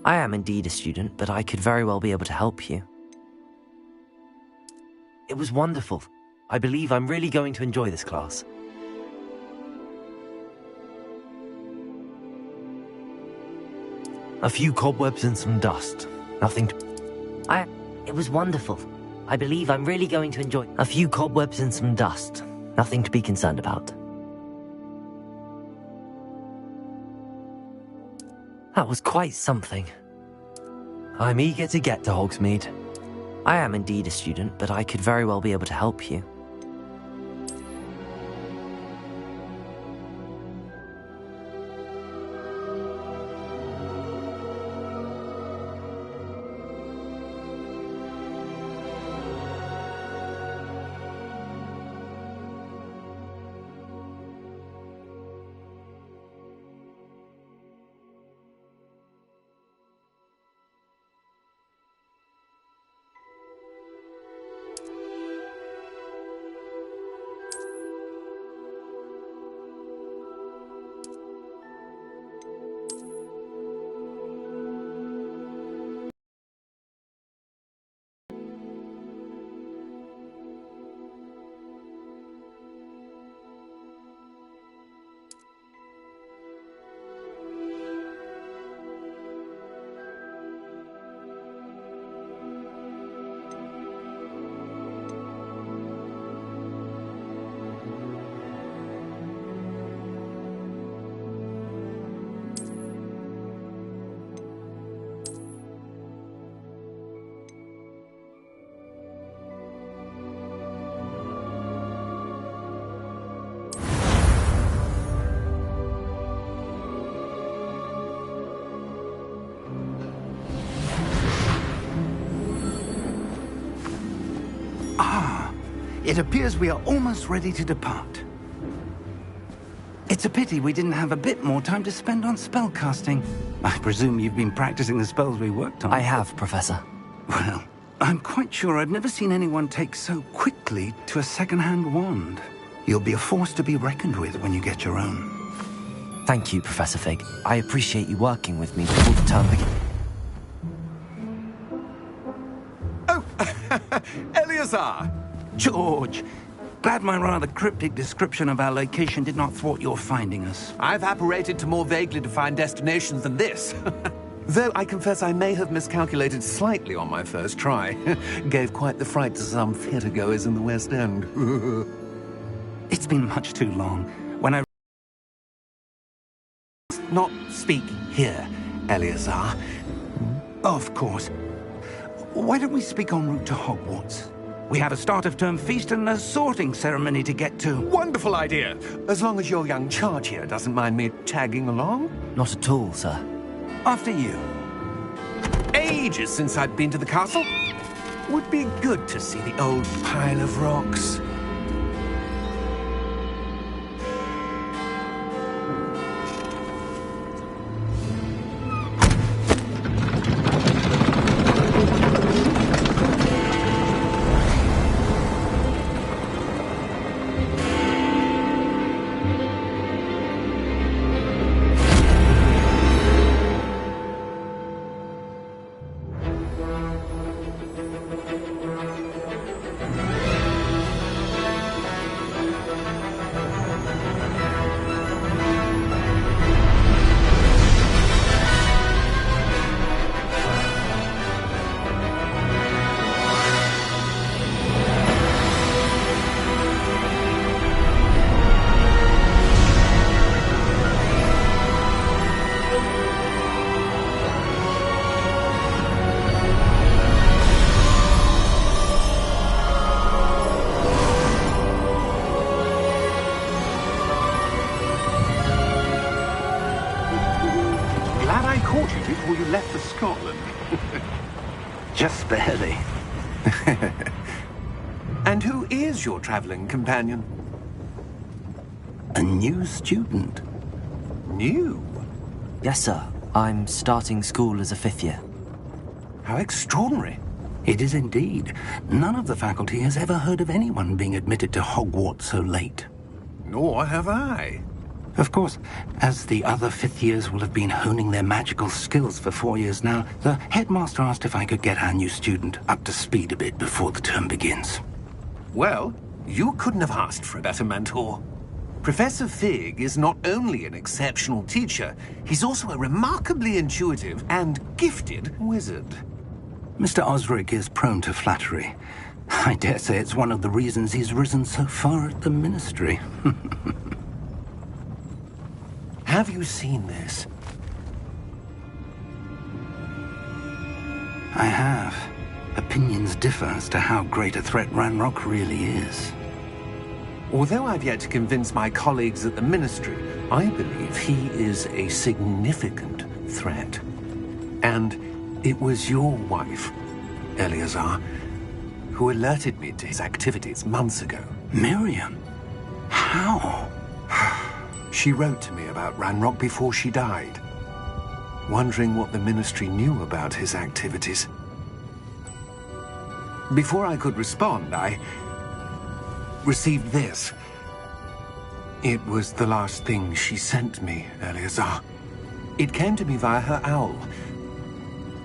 I am indeed a student, but I could very well be able to help you. It was wonderful. I believe I'm really going to enjoy this class. A few cobwebs and some dust. Nothing to... It was wonderful. I believe I'm really going to enjoy... A few cobwebs and some dust. Nothing to be concerned about. That was quite something. I'm eager to get to Hogsmeade. I am indeed a student, but I could very well be able to help you. It appears we are almost ready to depart. It's a pity we didn't have a bit more time to spend on spellcasting. I presume you've been practicing the spells we worked on. I have, Professor. Well, I'm quite sure I've never seen anyone take so quickly to a second-hand wand. You'll be a force to be reckoned with when you get your own. Thank you, Professor Fig. I appreciate you working with me before the term begins. Oh, Eleazar! George, glad my rather cryptic description of our location did not thwart your finding us. I've apparated to more vaguely defined destinations than this. Though I confess I may have miscalculated slightly on my first try. Gave quite the fright to some theatre-goers in the West End. It's been much too long. When I... Not speak here, Eleazar. Of course. Why don't we speak en route to Hogwarts? We have a start-of-term feast and a sorting ceremony to get to. Wonderful idea! As long as your young charge here doesn't mind me tagging along. Not at all, sir. After you. Ages since I'd been to the castle. Would be good to see the old pile of rocks. Before you left for Scotland. Just barely. And who is your traveling companion? A new student. New? Yes, sir. I'm starting school as a 5th year. How extraordinary. It is indeed. None of the faculty has ever heard of anyone being admitted to Hogwarts so late. Nor have I. Of course, as the other fifth years will have been honing their magical skills for 4 years now, the headmaster asked if I could get our new student up to speed a bit before the term begins. Well, you couldn't have asked for a better mentor. Professor Fig is not only an exceptional teacher, he's also a remarkably intuitive and gifted wizard. Mr. Osric is prone to flattery. I dare say it's one of the reasons he's risen so far at the ministry. Have you seen this? I have. Opinions differ as to how great a threat Ranrock really is. Although I've yet to convince my colleagues at the Ministry, I believe he is a significant threat. And it was your wife, Eleazar, who alerted me to his activities months ago. Miriam? How? She wrote to me about Ranrock before she died, wondering what the Ministry knew about his activities. Before I could respond, I received this. It was the last thing she sent me, Eleazar. It came to me via her owl,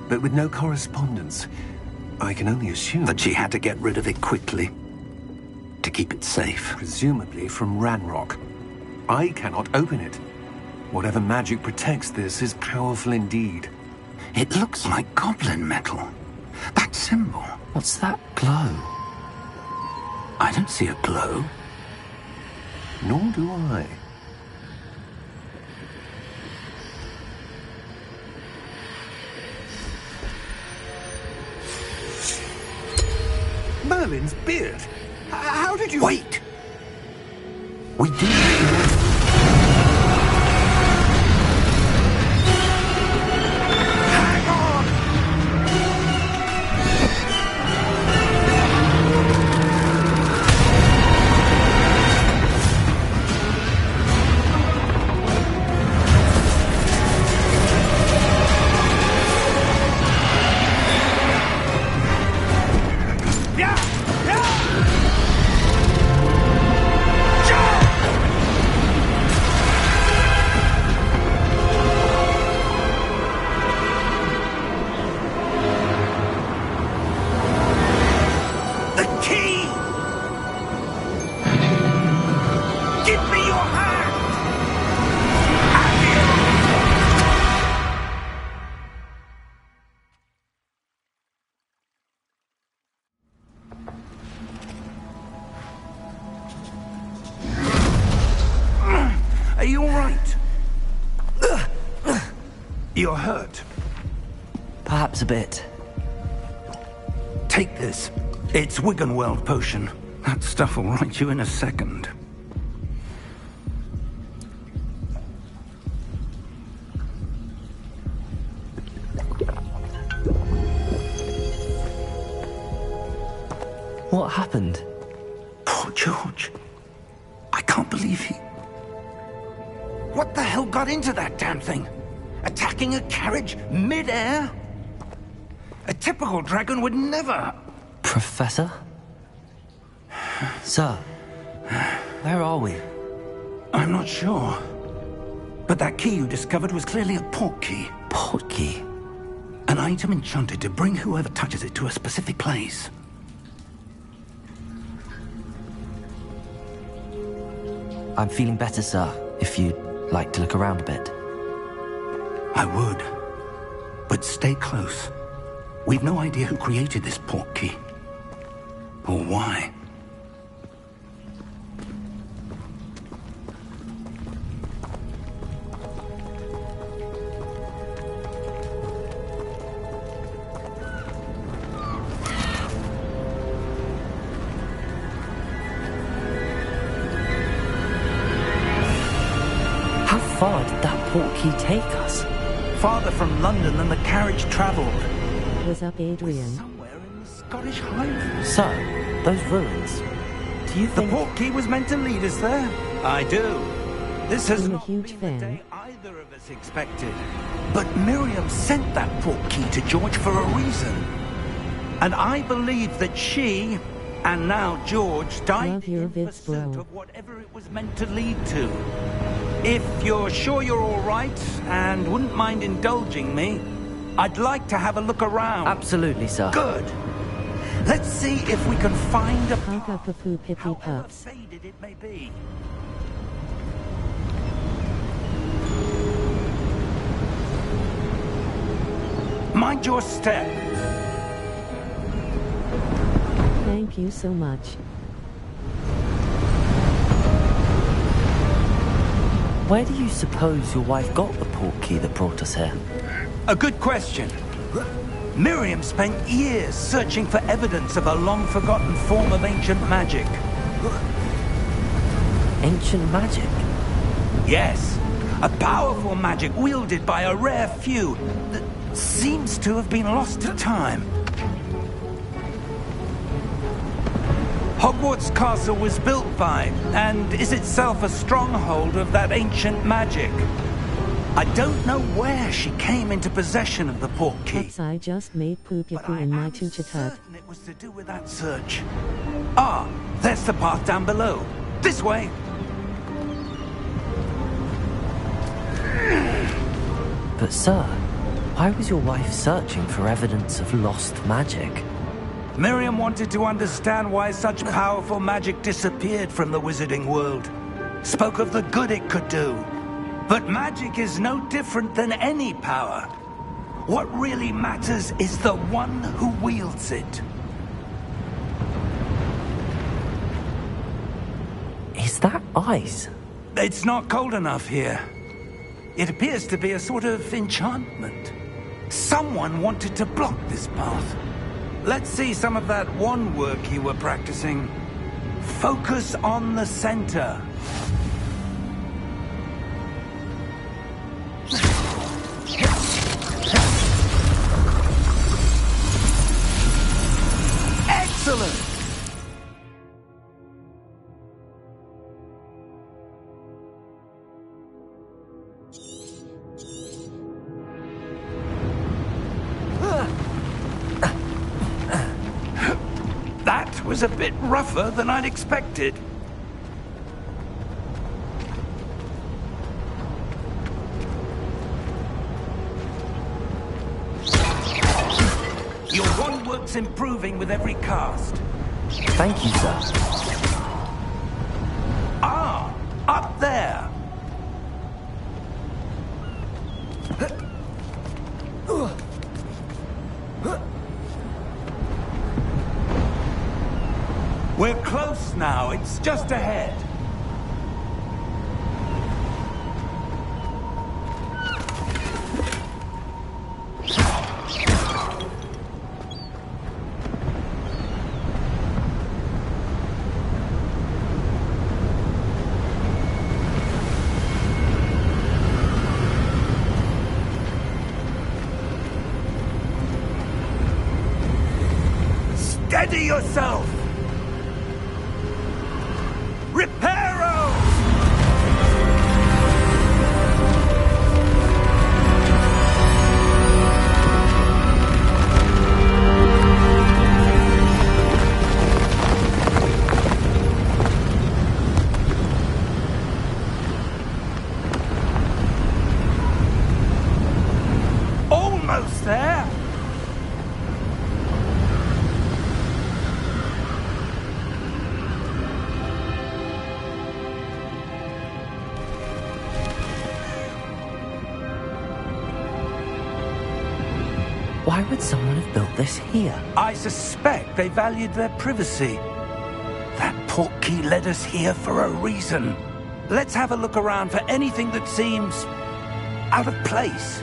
but with no correspondence. I can only assume that she had to get rid of it quickly, to keep it safe. Presumably from Ranrock. I cannot open it. Whatever magic protects this is powerful indeed. It looks like goblin metal. That symbol. What's that glow? I don't see a glow. Nor do I. Merlin's beard. How did you... Wait! We did... Are you all right? You're hurt. Perhaps a bit. Take this. It's Wiggenweld potion. That stuff will right you in a second. What happened? Poor George. I can't believe he... What the hell got into that damn thing? Attacking a carriage mid-air? A typical dragon would never... Professor? Sir, where are we? I'm not sure. But that key you discovered was clearly a port key. Port key? An item enchanted to bring whoever touches it to a specific place. I'm feeling better, sir, if you'd like to look around a bit. I would. But stay close. We've no idea who created this port key. Or why. How far did that port key take us? Farther from London than the carriage travelled. What's up, Adrian? Somewhere in the Scottish Highlands. Sir, those ruins. Do you The think... port key was meant to lead us there? I do. This has I'm a not huge been the fan. day either of us expected. But Miriam sent that port key to George for a reason. And I believe that she, and now George, died Love your in vids, pursuit bro. of whatever it was meant to lead to. If you're sure you're all right and wouldn't mind indulging me, I'd like to have a look around. Absolutely, sir. Good. Let's see if we can find a path, Poo Pippy however Pups. faded it may be. Mind your step. Thank you so much. Where do you suppose your wife got the portkey that brought us here? A good question. Miriam spent years searching for evidence of a long-forgotten form of ancient magic. Ancient magic? Yes, a powerful magic wielded by a rare few that seems to have been lost to time. Hogwarts Castle was built by, and is itself a stronghold of that ancient magic. I don't know where she came into possession of the portkey. Pups, I just made Poo But Pippy I in my am tutor tut. certain it was to do with that search. Ah, there's the path down below. This way. But sir, why was your wife searching for evidence of lost magic? Miriam wanted to understand why such powerful magic disappeared from the wizarding world. Spoke of the good it could do. But magic is no different than any power. What really matters is the one who wields it. Is that ice? It's not cold enough here. It appears to be a sort of enchantment. Someone wanted to block this path. Let's see some of that wand work you were practicing. Focus on the center. Excellent! That was a bit rougher than I'd expected. Your wand work's improving with every cast. Thank you, sir. Ah, up there. We're close now. It's just ahead. Steady yourself! Reparo! Almost there! Why would someone have built this here? I suspect they valued their privacy. That portkey led us here for a reason. Let's have a look around for anything that seems out of place.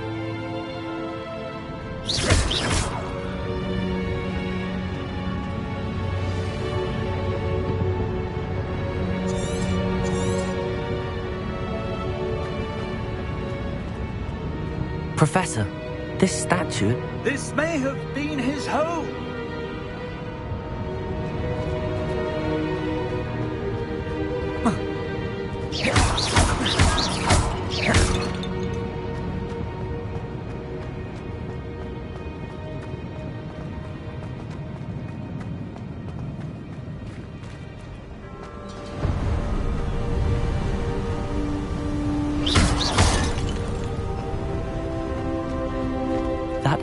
Professor, this statue... This may have been his home.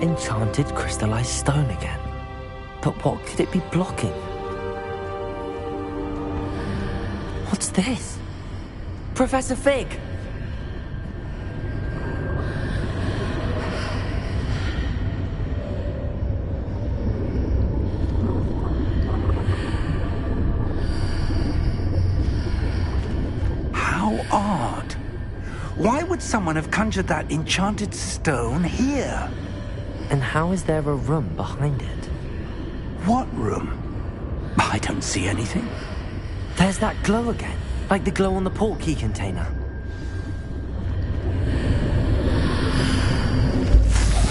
enchanted crystallized stone again. But what could it be blocking? What's this? Professor Fig! How odd. Why would someone have conjured that enchanted stone here? And how is there a room behind it? What room? I don't see anything. There's that glow again, like the glow on the portkey container.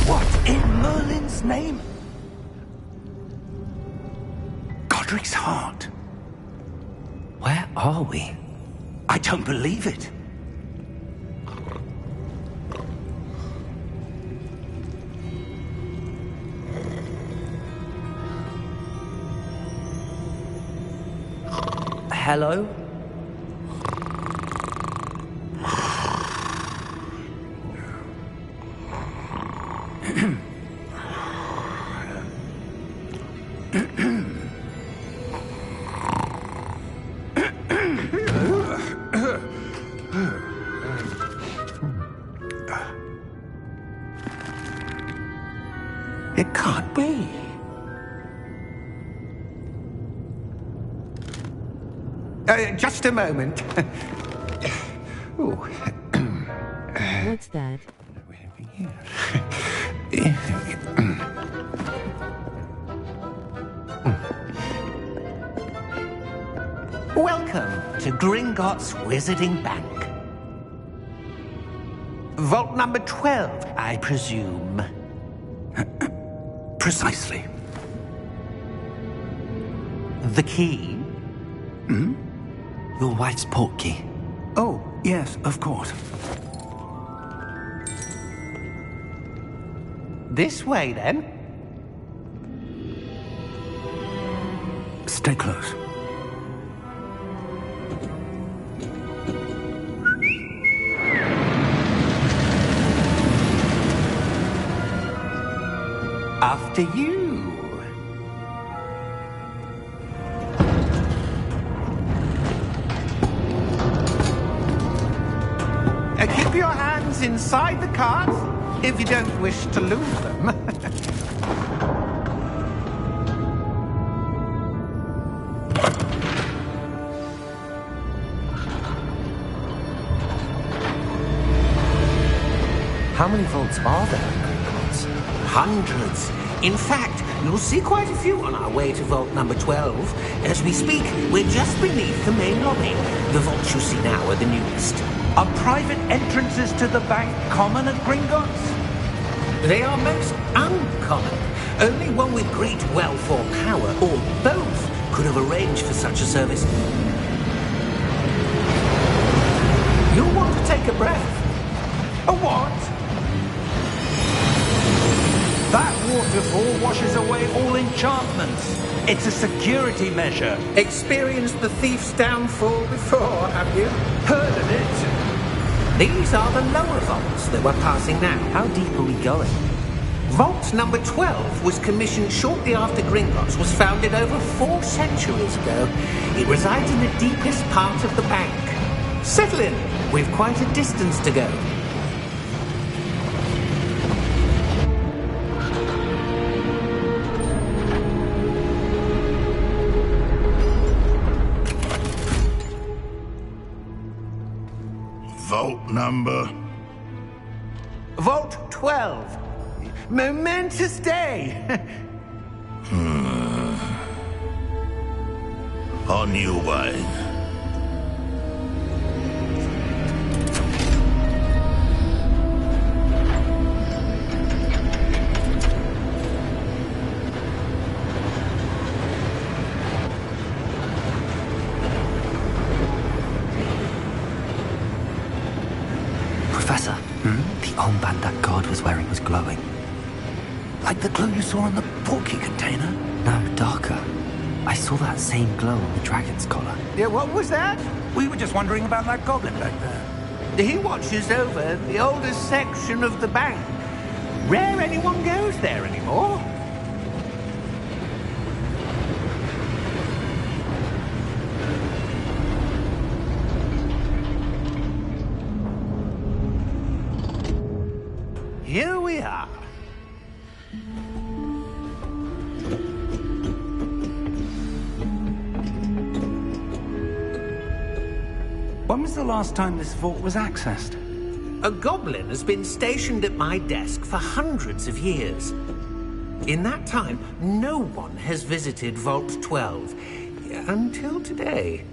What in Merlin's name? Godric's heart. Where are we? I don't believe it. Hello? It can't be. Just a moment. Ooh. What's that? Welcome to Gringotts Wizarding Bank. Vault number 12, I presume. Precisely. The key? Your wife's portkey. Oh, yes, of course. This way, then. Stay close. After you. Keep your hands inside the cart if you don't wish to lose them. How many vaults are there in Gringotts? Hundreds. In fact, you'll see quite a few on our way to vault number 12. As we speak, we're just beneath the main lobby. The vaults you see now are the newest. Are private entrances to the bank common at Gringotts? They are most uncommon. Only one with great wealth or power, or both, could have arranged for such a service. You'll want to take a breath. A what? That waterfall washes away all enchantments. It's a security measure. Experienced the thief's downfall before, have you? Heard of it? These are the lower vaults that we're passing now. How deep are we going? Vault number 12 was commissioned shortly after Gringotts was founded over 4 centuries ago. It resides in the deepest part of the bank. Settle in. We've quite a distance to go. Vault number? Vault 12. Momentous day. On you, wine. Professor, the armband that guard was wearing was glowing. Like the glow you saw on the portkey container? No, darker. I saw that same glow on the dragon's collar. Yeah, what was that? We were just wondering about that goblin back there. He watches over the oldest section of the bank. Rare anyone goes there anymore. Here we are. When was the last time this vault was accessed? A goblin has been stationed at my desk for hundreds of years. In that time, no one has visited Vault 12 until today.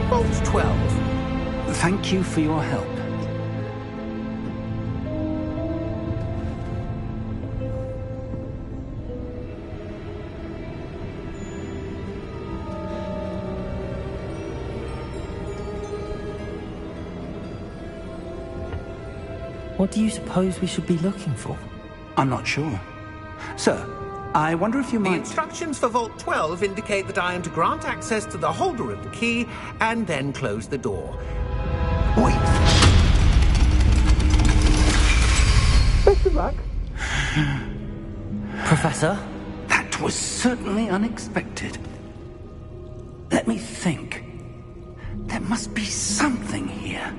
Vault 12. Thank you for your help. What do you suppose we should be looking for? I'm not sure. Sir, I wonder if you The might... instructions for Vault 12 indicate that I am to grant access to the holder of the key and then close the door. Wait! Best of luck. Professor? That was certainly unexpected. Let me think. There must be something here.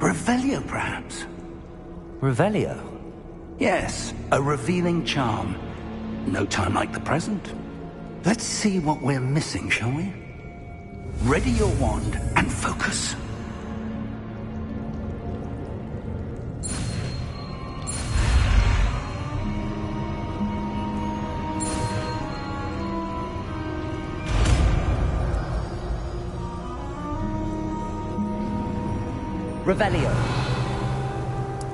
Revelio, perhaps? Revelio? Yes, a revealing charm. No time like the present. Let's see what we're missing, shall we? Ready your wand and focus. Revelio.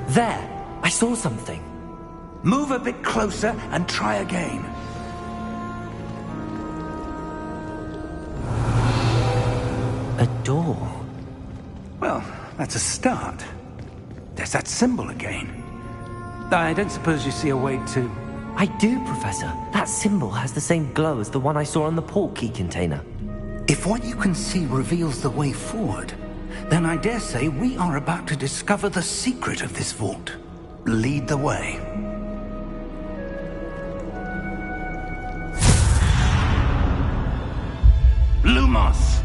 There! I saw something. Move a bit closer and try again. A door. Well, that's a start. There's that symbol again. I don't suppose you see a way to... I do, Professor. That symbol has the same glow as the one I saw on the port key container. If what you can see reveals the way forward, then I dare say we are about to discover the secret of this vault. Lead the way. Lumos!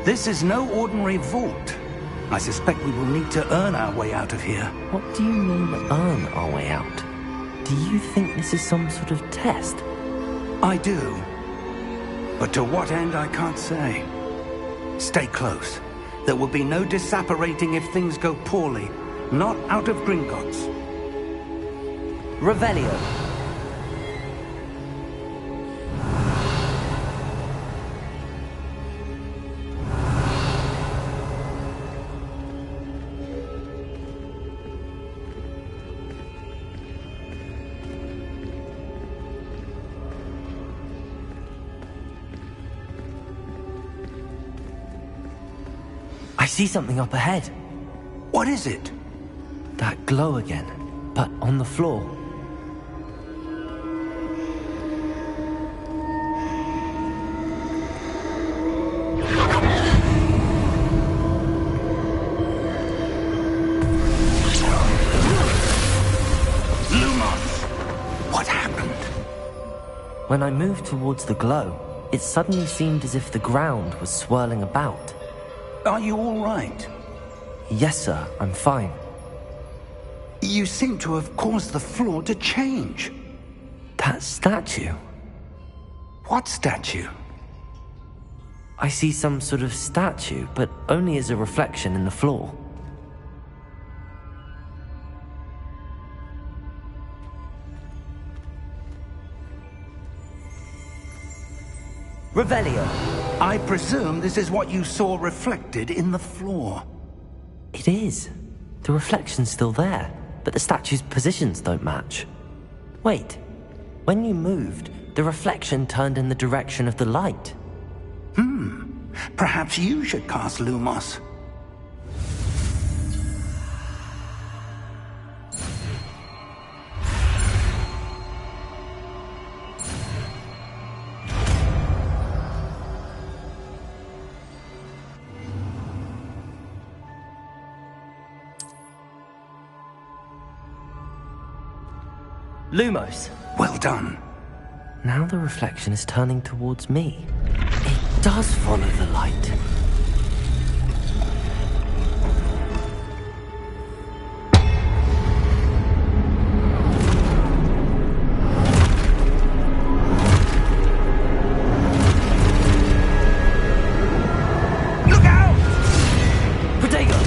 This is no ordinary vault. I suspect we will need to earn our way out of here. What do you mean, earn our way out? Do you think this is some sort of test? I do. But to what end, I can't say. Stay close. There will be no disapparating if things go poorly. Not out of Gringotts. Revelio. I see something up ahead. What is it? That glow again, but on the floor. Lumos! What happened? When I moved towards the glow, it suddenly seemed as if the ground was swirling about. Are you all right? Yes, sir, I'm fine. You seem to have caused the floor to change. That statue? What statue? I see some sort of statue, but only as a reflection in the floor. Revelio. I presume this is what you saw reflected in the floor. It is. The reflection's still there, but the statue's positions don't match. Wait. When you moved, the reflection turned in the direction of the light. Perhaps you should cast Lumos. Lumos. Well done. Now the reflection is turning towards me. It does follow the light. Look out! Protego!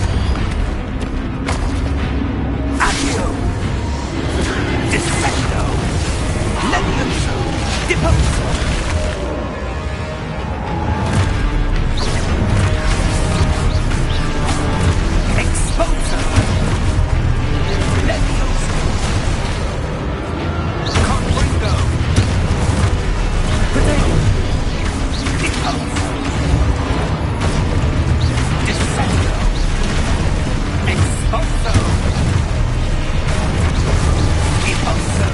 Accio! Defendo! Levioso! Deposo! Exposo! Levioso! Confringo! Protego! Deposo! Defendo! Exposo! Deposo!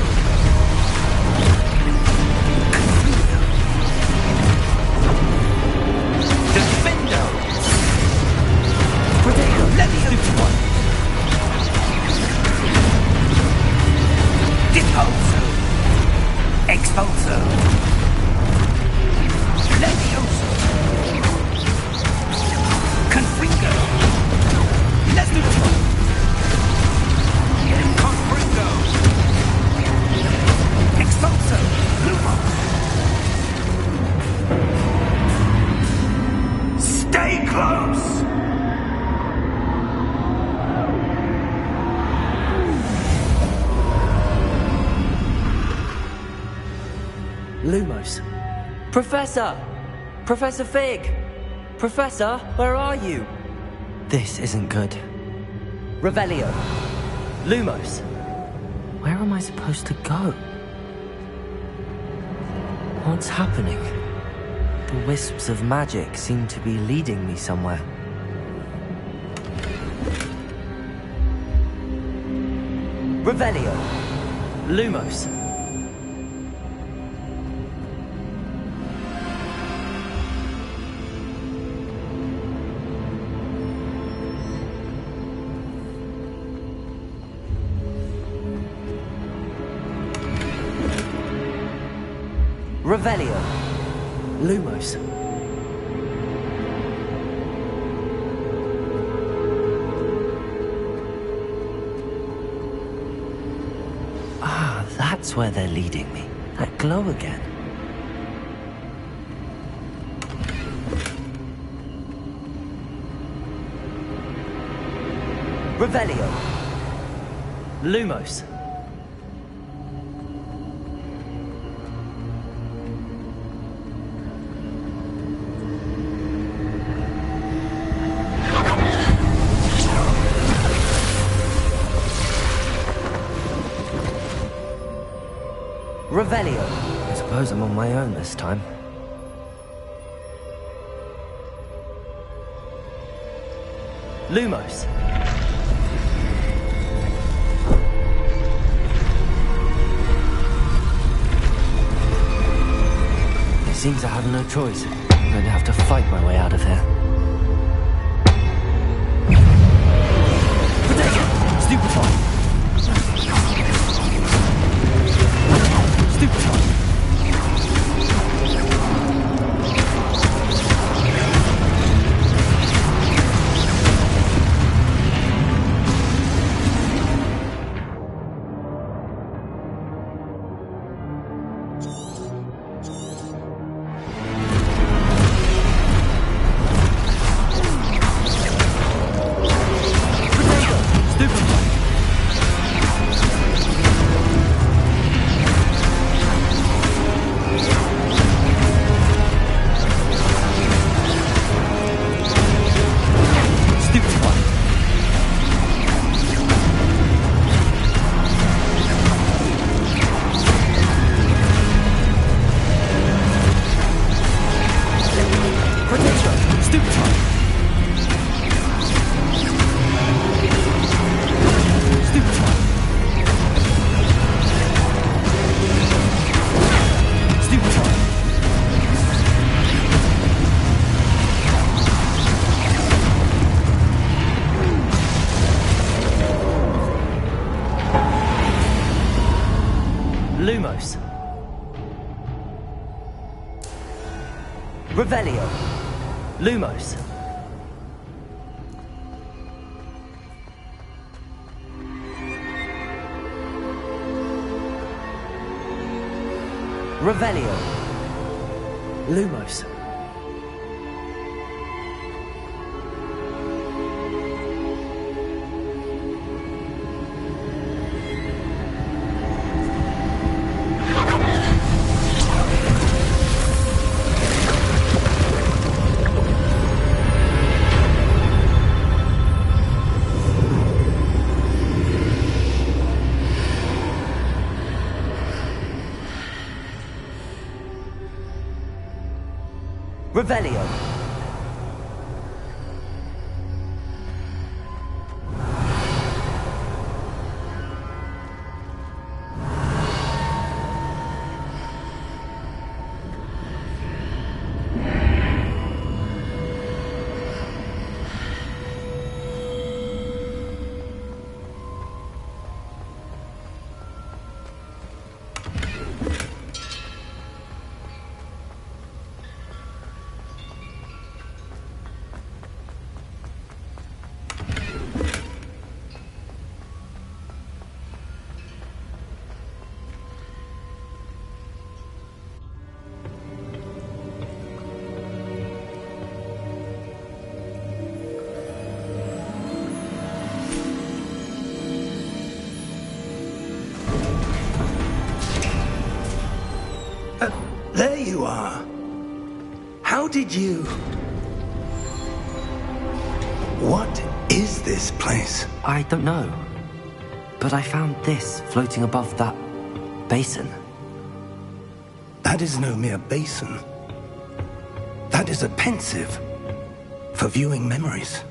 Defendo! Protego! Levioso! Deposo! Expulso! Levioso! Confringo! Lesnuto! Confringo! Expulso! Lumo! Stay close! Lumos. Professor! Professor Fig! Professor, where are you? This isn't good. Revelio. Lumos. Where am I supposed to go? What's happening? The wisps of magic seem to be leading me somewhere. Revelio. Lumos. Revelio. Lumos. Ah, that's where they're leading me. That glow again. Revelio. Lumos. Revelio. I suppose I'm on my own this time. Lumos. It seems I have no choice. I'm going to have to fight my way out of here. Protego! Stupefy! Stupefy! Protego! Stupefy! Revelio. Lumos. Revelio. Lumos. Revelio. There you are. How did you... What is this place? I don't know. But I found this floating above that basin. That is no mere basin. That is a pensive for viewing memories.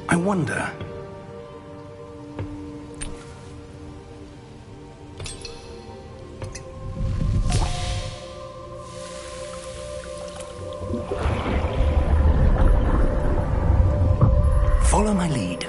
I wonder... Follow my lead.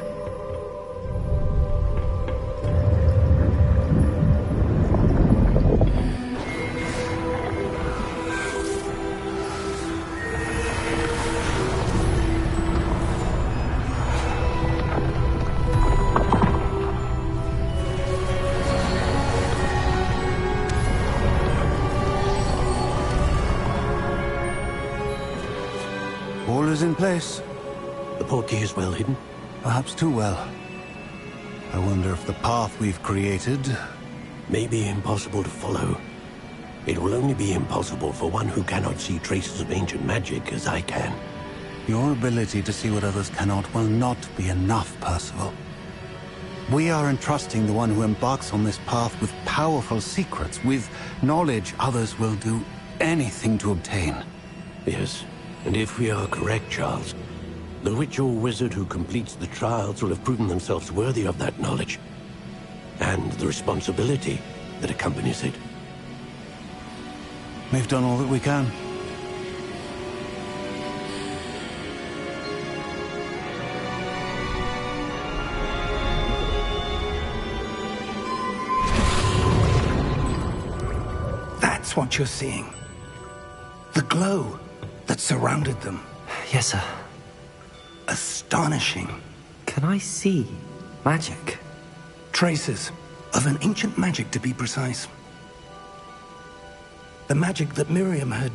All is in place. The portkey is well hidden. Perhaps too well. I wonder if the path we've created... May be impossible to follow. It will only be impossible for one who cannot see traces of ancient magic as I can. Your ability to see what others cannot will not be enough, Percival. We are entrusting the one who embarks on this path with powerful secrets, with knowledge others will do anything to obtain. Yes, and if we are correct, Charles, the witch or wizard who completes the trials will have proven themselves worthy of that knowledge, and the responsibility that accompanies it. We've done all that we can. That's what you're seeing. The glow that surrounded them. Yes, sir. Astonishing. Can I see magic? Traces of an ancient magic, to be precise. The magic that Miriam had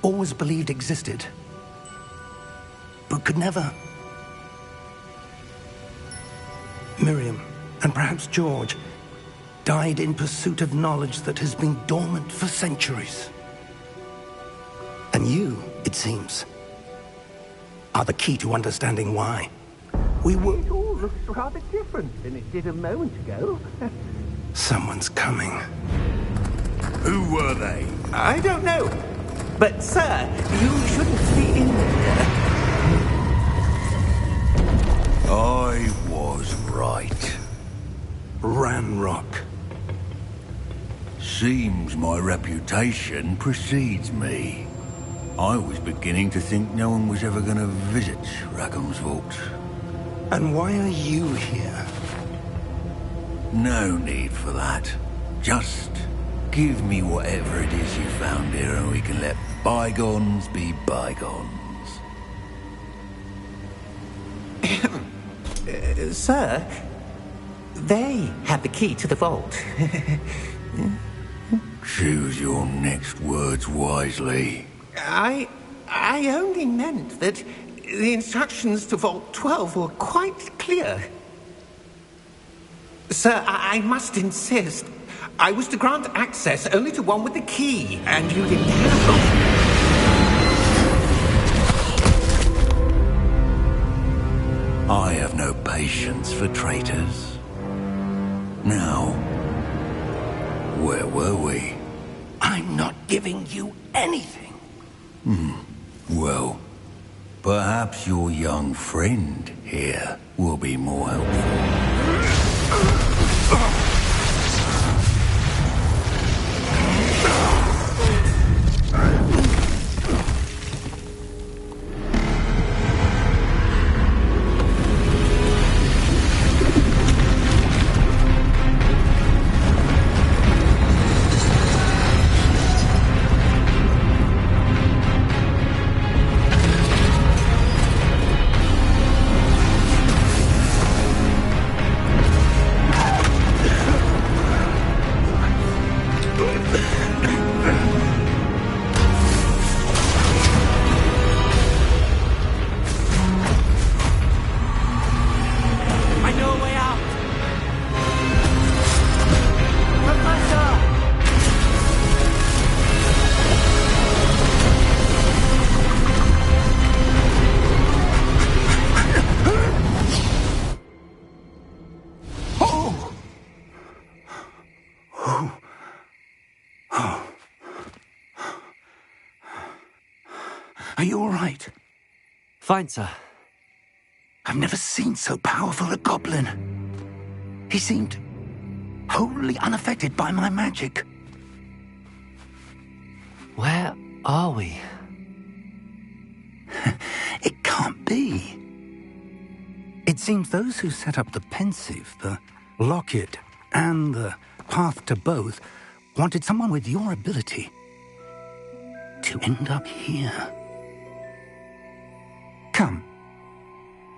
always believed existed, but could never. Miriam, and perhaps George, died in pursuit of knowledge that has been dormant for centuries. And you, it seems, are the key to understanding why. It all looks rather different than it did a moment ago. Someone's coming. Who were they? I don't know. But, sir, you shouldn't be in here. I was right. Ranrock. Seems my reputation precedes me. I was beginning to think no one was ever going to visit Rackham's Vault. And why are you here? No need for that. Just give me whatever it is you found here and we can let bygones be bygones. Sir, they have the key to the vault. Choose your next words wisely. I only meant that the instructions to Vault 12 were quite clear. Sir, I must insist. I was to grant access only to one with the key, and you didn't have it. I have no patience for traitors. Now, where were we? I'm not giving you anything. Well, perhaps your young friend here will be more helpful. Are you all right? Fine, sir. I've never seen so powerful a goblin. He seemed wholly unaffected by my magic. Where are we? It can't be. It seems those who set up the pensive, the locket, and the path to both wanted someone with your ability to end up here. Come.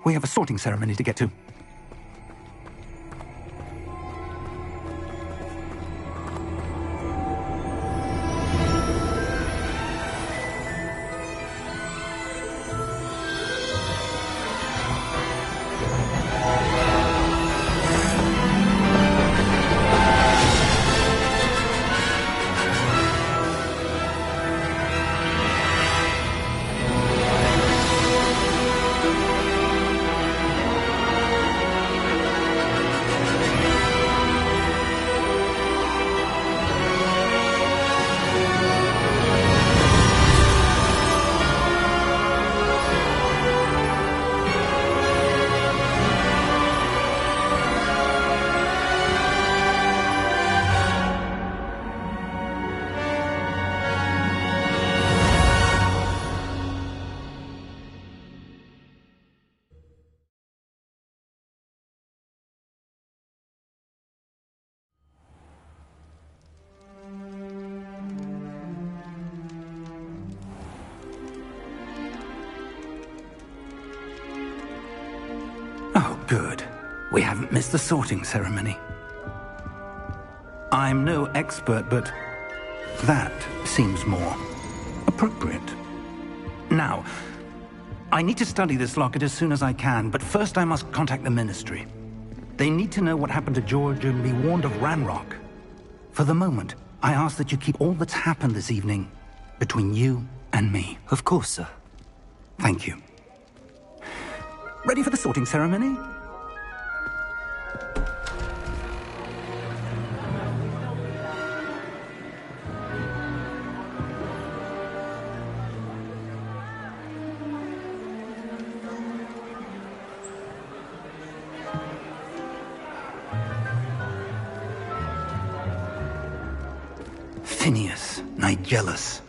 We have a sorting ceremony to get to. Oh, good. We haven't missed the sorting ceremony. I'm no expert, but that seems more appropriate. Now, I need to study this locket as soon as I can, but first I must contact the Ministry. They need to know what happened to George and be warned of Ranrock. For the moment, I ask that you keep all that's happened this evening between you and me. Of course, sir. Thank you. Ready for the sorting ceremony? Phineas Nigellus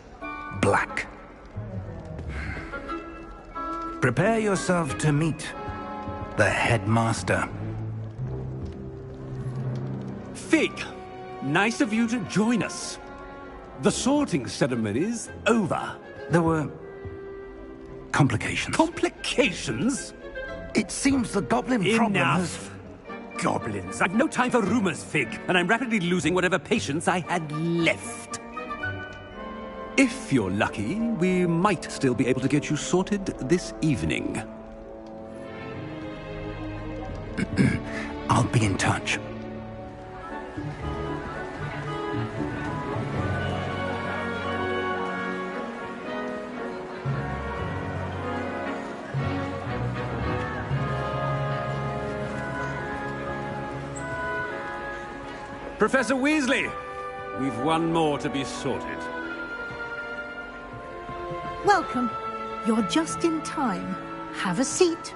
Black. Prepare yourself to meet the headmaster. Fig, Nice of you to join us. The sorting ceremony's over. There were complications. Complications? It seems the goblin problem has... Enough! Goblins. I've no time for rumors, Fig, and I'm rapidly losing whatever patience I had left. If you're lucky, we might still be able to get you sorted this evening. I'll be in touch. Professor Weasley, we've one more to be sorted. Welcome. You're just in time. Have a seat.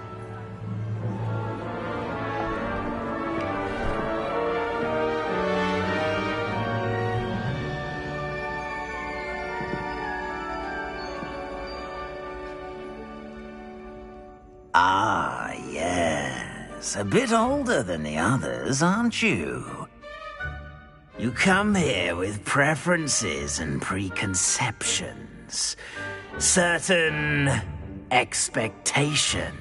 Ah, yes. A bit older than the others, aren't you? You come here with preferences and preconceptions. Certain expectations.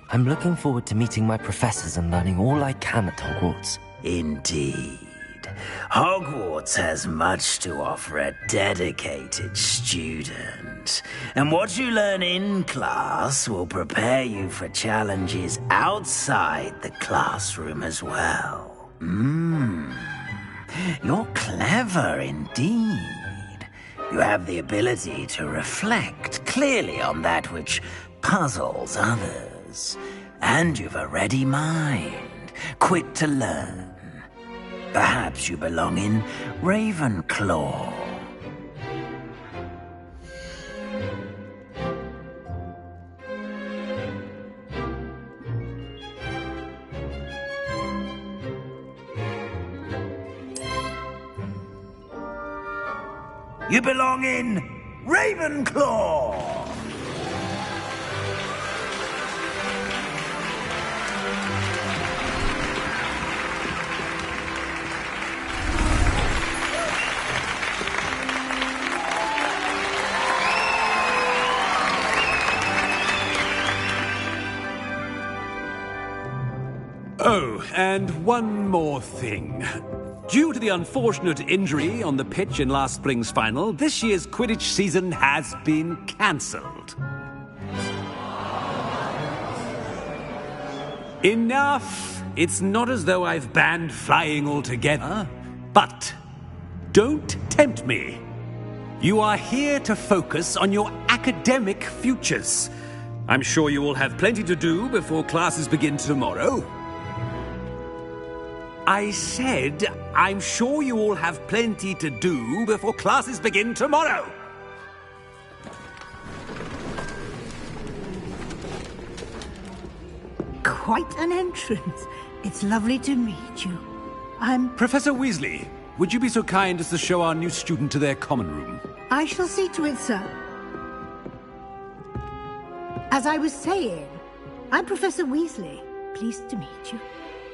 I'm looking forward to meeting my professors and learning all I can at Hogwarts. Indeed. Hogwarts has much to offer a dedicated student. And what you learn in class will prepare you for challenges outside the classroom as well. You're clever indeed. You have the ability to reflect clearly on that which puzzles others. And you've a ready mind, quick to learn. Perhaps you belong in Ravenclaw. You belong in Ravenclaw! Oh, and one more thing. Due to the unfortunate injury on the pitch in last spring's final, this year's Quidditch season has been cancelled. Enough! It's not as though I've banned flying altogether. But don't tempt me. You are here to focus on your academic futures. I'm sure you will have plenty to do before classes begin tomorrow. I said, I'm sure you all have plenty to do before classes begin tomorrow. Quite an entrance. It's lovely to meet you. I'm... Professor Weasley, would you be so kind as to show our new student to their common room? I shall see to it, sir. As I was saying, I'm Professor Weasley. Pleased to meet you.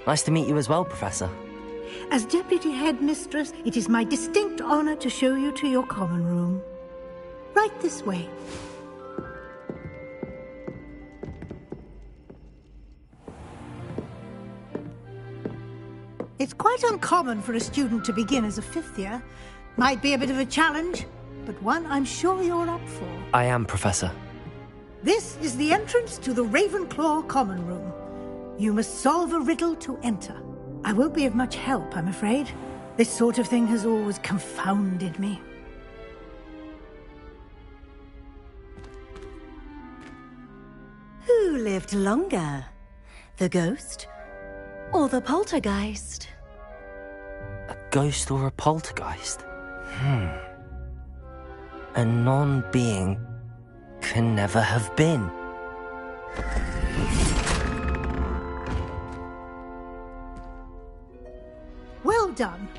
Nice to meet you as well, Professor. As Deputy Headmistress, it is my distinct honor to show you to your common room. Right this way. It's quite uncommon for a student to begin as a fifth year. Might be a bit of a challenge, but one I'm sure you're up for. I am, Professor. This is the entrance to the Ravenclaw common room. You must solve a riddle to enter. I won't be of much help, I'm afraid. This sort of thing has always confounded me. Who lived longer? The ghost or the poltergeist? A ghost or a poltergeist? A non-being can never have been. Well done.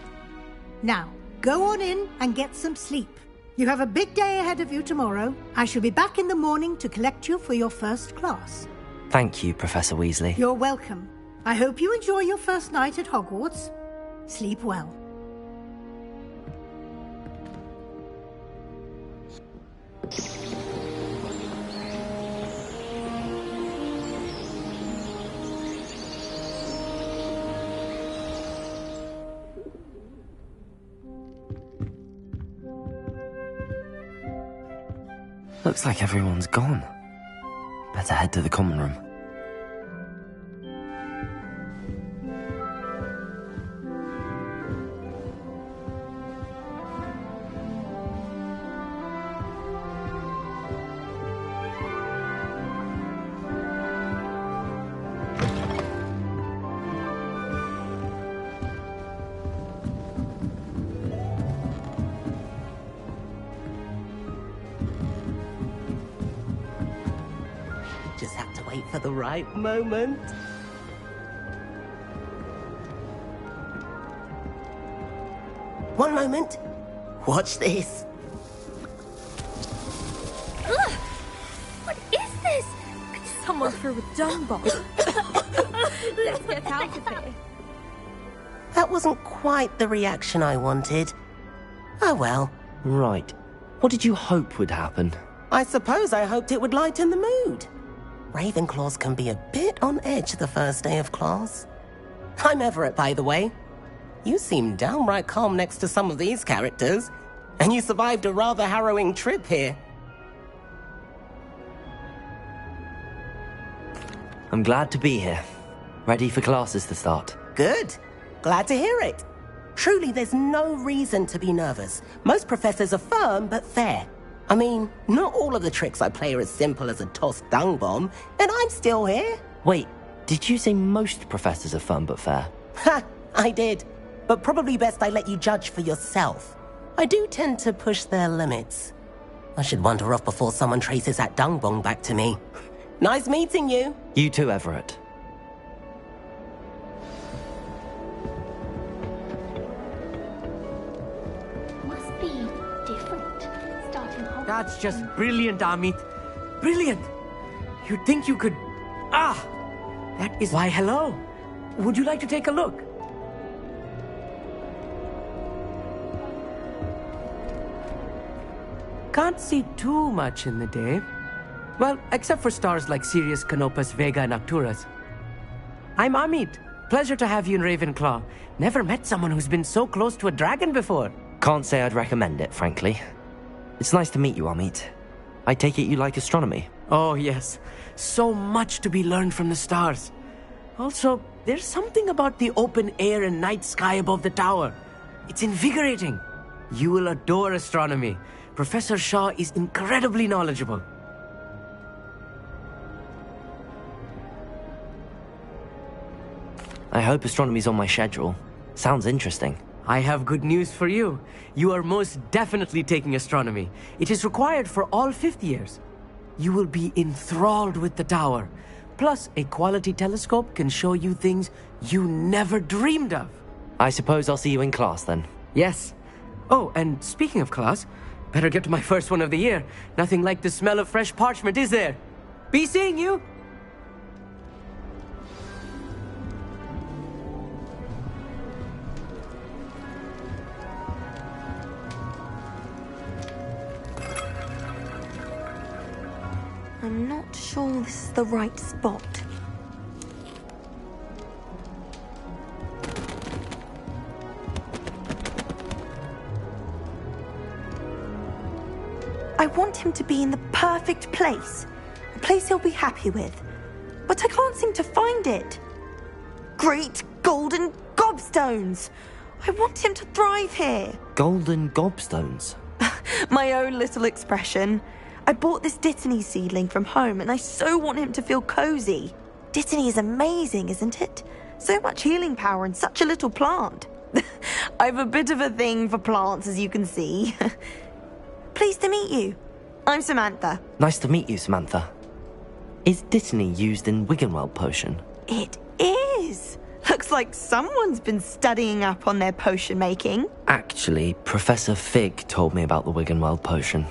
Now, go on in and get some sleep. You have a big day ahead of you tomorrow. I shall be back in the morning to collect you for your first class. Thank you, Professor Weasley. You're welcome. I hope you enjoy your first night at Hogwarts. Sleep well. Looks like everyone's gone. Better head to the common room. Just have to wait for the right moment. One moment. Watch this. Ugh! What is this? Someone threw a dung bomb. Let's get out of here. That wasn't quite the reaction I wanted. Oh well. Right. What did you hope would happen? I suppose I hoped it would lighten the mood. Ravenclaws can be a bit on edge the first day of class. I'm Everett, by the way. You seem downright calm next to some of these characters, and you survived a rather harrowing trip here. I'm glad to be here. Ready for classes to start. Good. Glad to hear it. Truly, there's no reason to be nervous. Most professors are firm but fair. I mean, not all of the tricks I play are as simple as a tossed dung bomb, and I'm still here. Wait, did you say most professors are fun but fair? Ha! I did. But probably best I let you judge for yourself. I do tend to push their limits. I should wander off before someone traces that dung bomb back to me. Nice meeting you. You too, Everett. Must be different. Starting Hogwarts. That's just brilliant, Amit. Brilliant. You'd think you could... Ah! That is... Why, hello. Would you like to take a look? Can't see too much in the day. Well, except for stars like Sirius, Canopus, Vega, and Arcturus. I'm Amit. Pleasure to have you in Ravenclaw. Never met someone who's been so close to a dragon before. Can't say I'd recommend it, frankly. It's nice to meet you, Amit. I take it you like astronomy? Oh, yes. So much to be learned from the stars. Also, there's something about the open air and night sky above the tower. It's invigorating. You will adore astronomy. Professor Shaw is incredibly knowledgeable. I hope astronomy's on my schedule. Sounds interesting. I have good news for you. You are most definitely taking astronomy. It is required for all 5th years. You will be enthralled with the tower. Plus, a quality telescope can show you things you never dreamed of. I suppose I'll see you in class then. Yes. Oh, and speaking of class, better get to my first one of the year. Nothing like the smell of fresh parchment, is there? Be seeing you! I'm not sure this is the right spot. I want him to be in the perfect place. A place he'll be happy with. But I can't seem to find it. Great golden gobstones! I want him to thrive here. Golden gobstones? My own little expression. I bought this Dittany seedling from home and I so want him to feel cozy. Dittany is amazing, isn't it? So much healing power in such a little plant. I've a bit of a thing for plants, as you can see. Pleased to meet you. I'm Samantha. Nice to meet you, Samantha. Is Dittany used in Wiggenweld potion? It is. Looks like someone's been studying up on their potion making. Actually, Professor Fig told me about the Wiggenweld potion.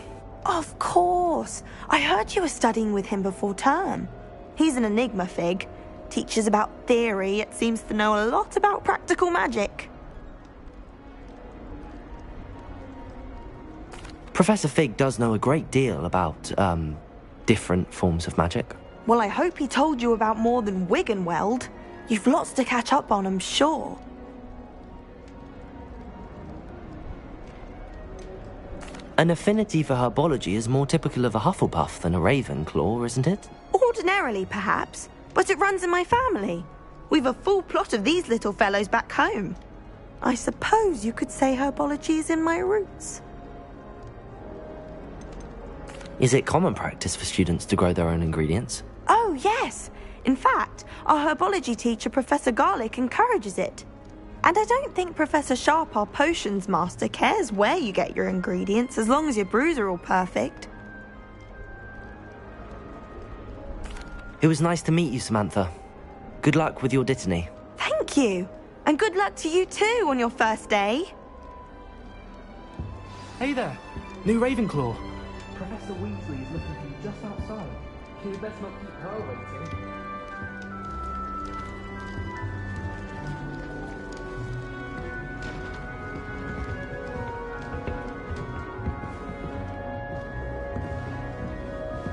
Of course. I heard you were studying with him before term. He's an enigma, Fig. Teaches about theory, yet seems to know a lot about practical magic. Professor Fig does know a great deal about, different forms of magic. Well, I hope he told you about more than Wiggenweld. You've lots to catch up on, I'm sure. An affinity for herbology is more typical of a Hufflepuff than a Ravenclaw, isn't it? Ordinarily, perhaps, but it runs in my family. We've a full plot of these little fellows back home. I suppose you could say herbology is in my roots. Is it common practice for students to grow their own ingredients? Oh, yes. In fact, our herbology teacher, Professor Garlick, encourages it. And I don't think Professor Sharp, our potions master, cares where you get your ingredients, as long as your brews are all perfect. It was nice to meet you, Samantha. Good luck with your Dittany. Thank you. And good luck to you too on your first day. Hey there, new Ravenclaw. Professor Weasley is looking for you just outside. You best not keep her waiting.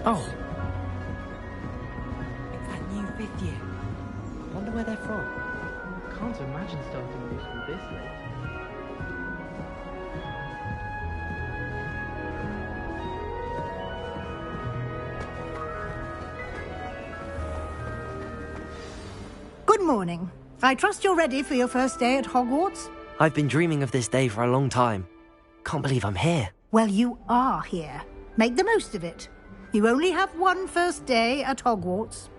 Oh. It's that new 5th year. I wonder where they're from. Can't imagine starting new school this late. Good morning. I trust you're ready for your first day at Hogwarts? I've been dreaming of this day for a long time. Can't believe I'm here. Well, you are here. Make the most of it. You only have one first day at Hogwarts.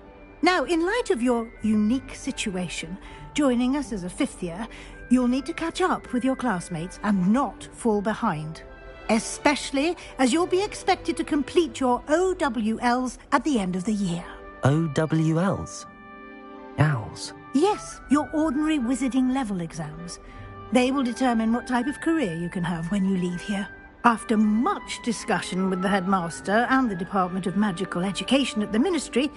Now, in light of your unique situation, joining us as a 5th year, you'll need to catch up with your classmates and not fall behind. Especially as you'll be expected to complete your OWLs at the end of the year. OWLs? Owls? Yes, your ordinary wizarding level exams. They will determine what type of career you can have when you leave here. After much discussion with the headmaster and the Department of Magical Education at the Ministry,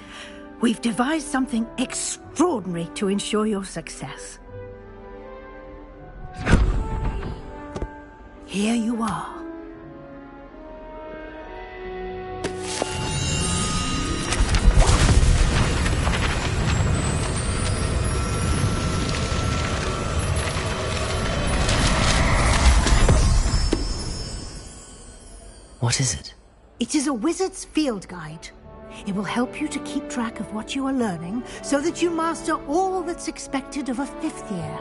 we've devised something extraordinary to ensure your success. Here you are. What is it? It is a wizard's field guide. It will help you to keep track of what you are learning so that you master all that's expected of a 5th year.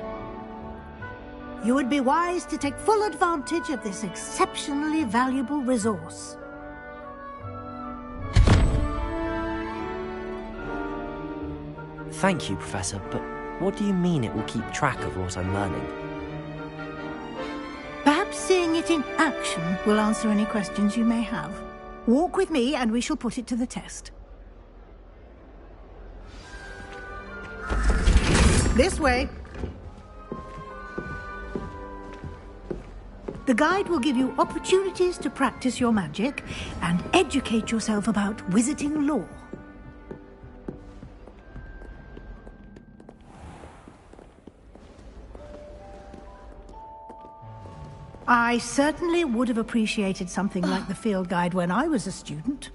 You would be wise to take full advantage of this exceptionally valuable resource. Thank you, Professor, but what do you mean it will keep track of what I'm learning? Perhaps seeing it in action will answer any questions you may have. Walk with me and we shall put it to the test. This way. The guide will give you opportunities to practice your magic and educate yourself about wizarding lore. I certainly would have appreciated something like the field guide when I was a student.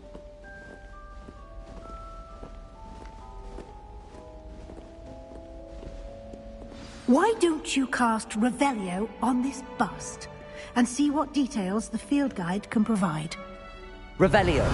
Why don't you cast Revelio on this bust and see what details the field guide can provide? Revelio.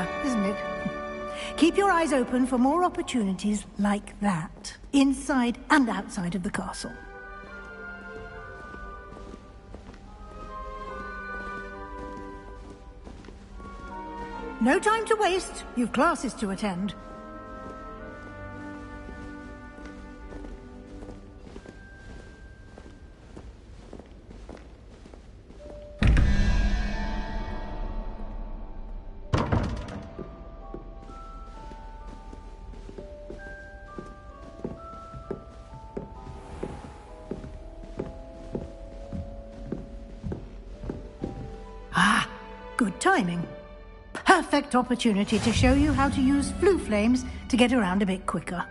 clever, isn't it? Keep your eyes open for more opportunities like that, inside and outside of the castle. No time to waste. You've classes to attend. Ah, good timing. Perfect opportunity to show you how to use flue flames to get around a bit quicker.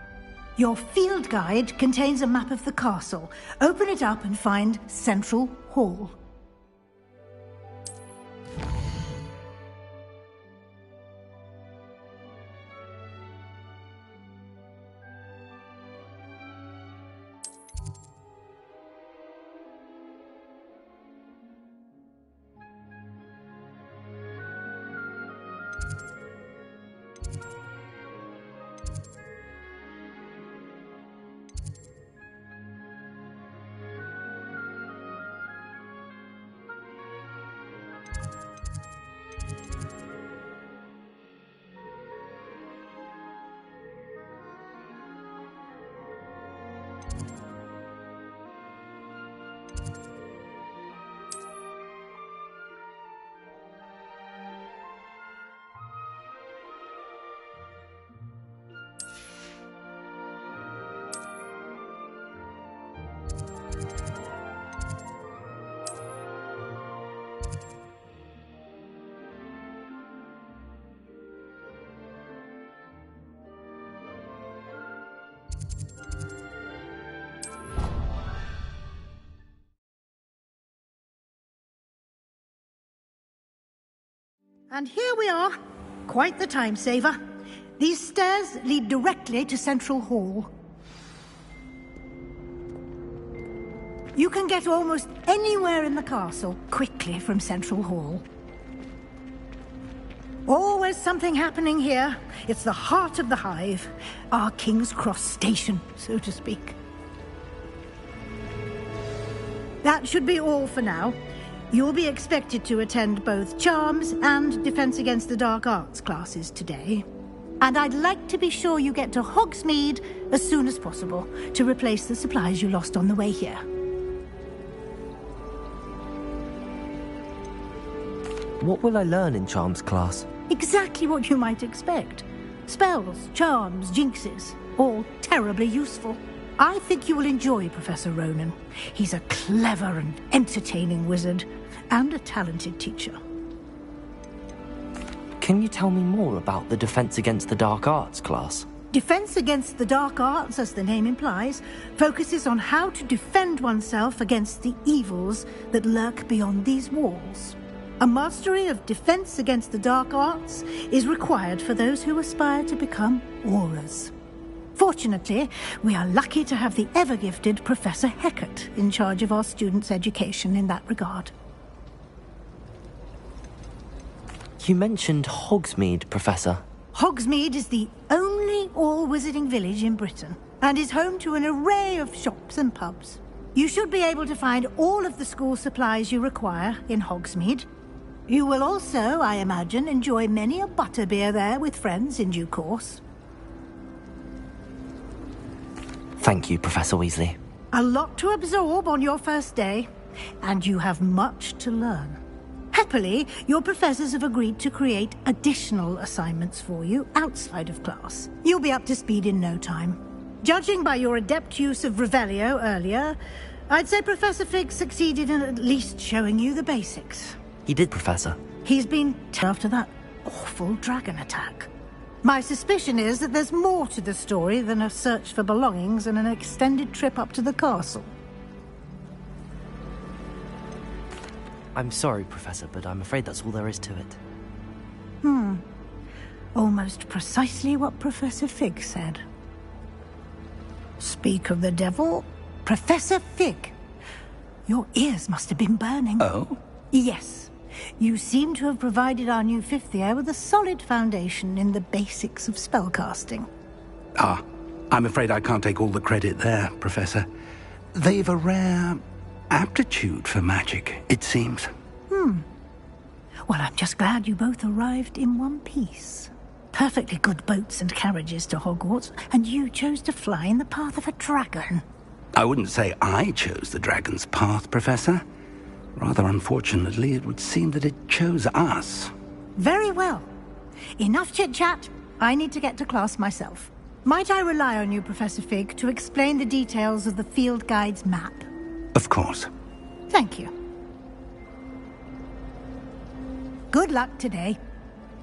Your field guide contains a map of the castle. Open it up and find Central Hall. And here we are. Quite the time saver. These stairs lead directly to Central Hall. You can get almost anywhere in the castle quickly from Central Hall. Always something happening here. It's the heart of the hive. Our King's Cross station, so to speak. That should be all for now. You'll be expected to attend both Charms and Defense Against the Dark Arts classes today. And I'd like to be sure you get to Hogsmeade as soon as possible to replace the supplies you lost on the way here. What will I learn in Charms class? Exactly what you might expect. Spells, charms, jinxes, all terribly useful. I think you will enjoy Professor Ronan. He's a clever and entertaining wizard, and a talented teacher. Can you tell me more about the Defense Against the Dark Arts class? Defense Against the Dark Arts, as the name implies, focuses on how to defend oneself against the evils that lurk beyond these walls. A mastery of Defense Against the Dark Arts is required for those who aspire to become Aurors. Fortunately, we are lucky to have the ever-gifted Professor Hecat in charge of our students' education in that regard. You mentioned Hogsmeade, Professor. Hogsmeade is the only all-wizarding village in Britain, and is home to an array of shops and pubs. You should be able to find all of the school supplies you require in Hogsmeade. You will also, I imagine, enjoy many a butterbeer there with friends in due course. Thank you, Professor Weasley. A lot to absorb on your first day, and you have much to learn. Happily, your professors have agreed to create additional assignments for you outside of class. You'll be up to speed in no time. Judging by your adept use of Revelio earlier, I'd say Professor Fig succeeded in at least showing you the basics. He did, Professor. He's been after that awful dragon attack. My suspicion is that there's more to the story than a search for belongings and an extended trip up to the castle. I'm sorry, Professor, but I'm afraid that's all there is to it. Almost precisely what Professor Fig said. Speak of the devil, Professor Fig. Your ears must have been burning. Oh? Yes. You seem to have provided our new fifth year with a solid foundation in the basics of spellcasting. Ah, I'm afraid I can't take all the credit there, Professor. They've a rare aptitude for magic, it seems. Well, I'm just glad you both arrived in one piece. Perfectly good boats and carriages to Hogwarts, and you chose to fly in the path of a dragon. I wouldn't say I chose the dragon's path, Professor. Rather unfortunately, it would seem that it chose us. Very well. Enough chit-chat. I need to get to class myself. Might I rely on you, Professor Fig, to explain the details of the field guide's map? Of course. Thank you. Good luck today.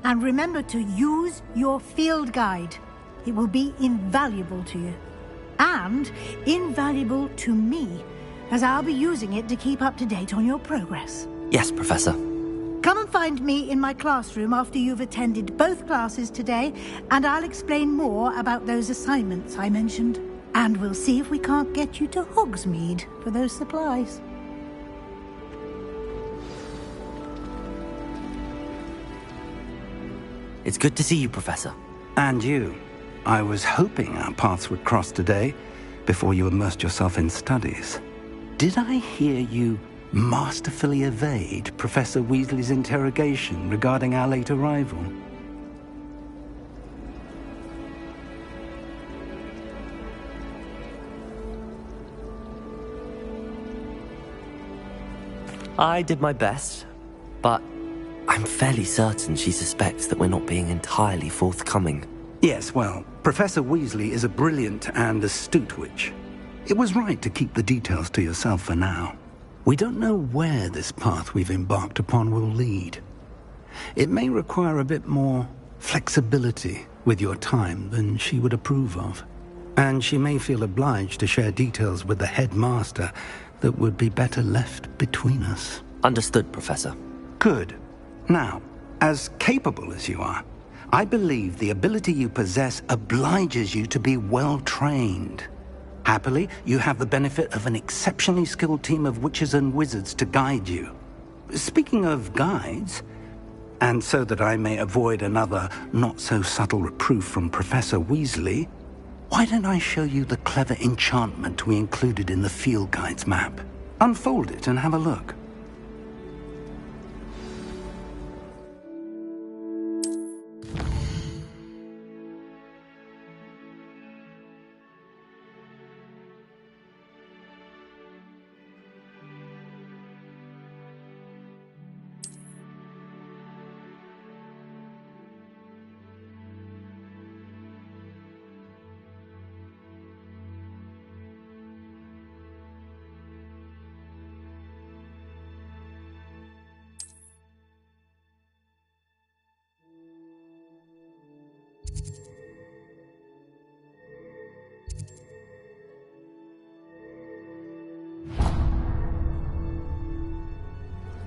And remember to use your field guide. It will be invaluable to you. And invaluable to me, as I'll be using it to keep up to date on your progress. Yes, Professor. Come and find me in my classroom after you've attended both classes today, and I'll explain more about those assignments I mentioned. And we'll see if we can't get you to Hogsmeade for those supplies. It's good to see you, Professor. And you. I was hoping our paths would cross today, before you immersed yourself in studies. Did I hear you masterfully evade Professor Weasley's interrogation regarding our late arrival? I did my best, but I'm fairly certain she suspects that we're not being entirely forthcoming. Yes, well, Professor Weasley is a brilliant and astute witch. It was right to keep the details to yourself for now. We don't know where this path we've embarked upon will lead. It may require a bit more flexibility with your time than she would approve of. And she may feel obliged to share details with the headmaster that would be better left between us. Understood, Professor. Good. Now, as capable as you are, I believe the ability you possess obliges you to be well-trained. Happily, you have the benefit of an exceptionally skilled team of witches and wizards to guide you. Speaking of guides, and so that I may avoid another not-so-subtle reproof from Professor Weasley, why don't I show you the clever enchantment we included in the field guide's map? Unfold it and have a look.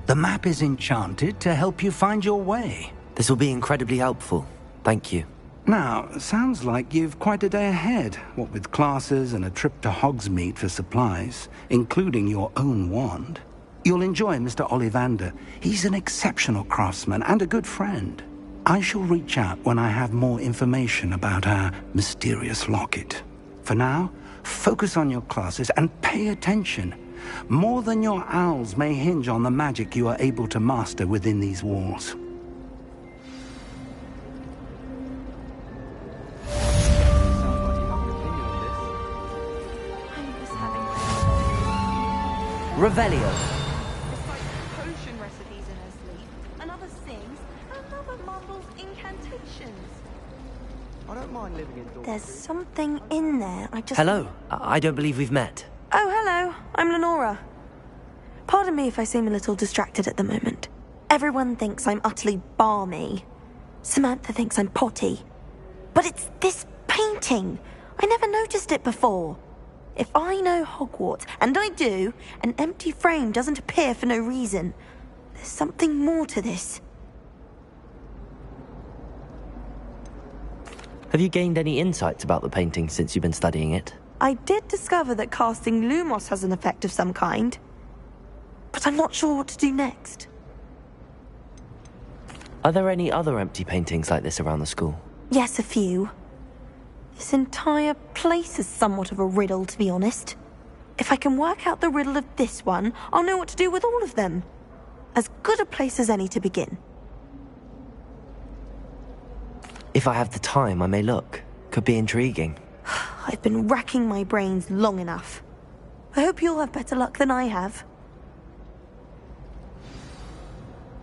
The map is enchanted to help you find your way. This will be incredibly helpful. Thank you. Now, sounds like you've quite a day ahead, what with classes and a trip to Hogsmeade for supplies, including your own wand. You'll enjoy Mr. Ollivander. He's an exceptional craftsman and a good friend. I shall reach out when I have more information about our mysterious locket. For now, focus on your classes and pay attention. More than your owls may hinge on the magic you are able to master within these walls. Revelio. Potion recipes in her sleep. Another sings, another mumbles incantations. I don't mind living indoors. There's something in there. Hello. I don't believe we've met. Oh, hello. I'm Lenora. Pardon me if I seem a little distracted at the moment. Everyone thinks I'm utterly balmy. Samantha thinks I'm potty. But it's this painting. I never noticed it before. If I know Hogwarts, and I do, an empty frame doesn't appear for no reason. There's something more to this. Have you gained any insights about the painting since you've been studying it? I did discover that casting Lumos has an effect of some kind. But I'm not sure what to do next. Are there any other empty paintings like this around the school? Yes, a few. This entire place is somewhat of a riddle, to be honest. If I can work out the riddle of this one, I'll know what to do with all of them. As good a place as any to begin. If I have the time, I may look. Could be intriguing. I've been racking my brains long enough. I hope you'll have better luck than I have.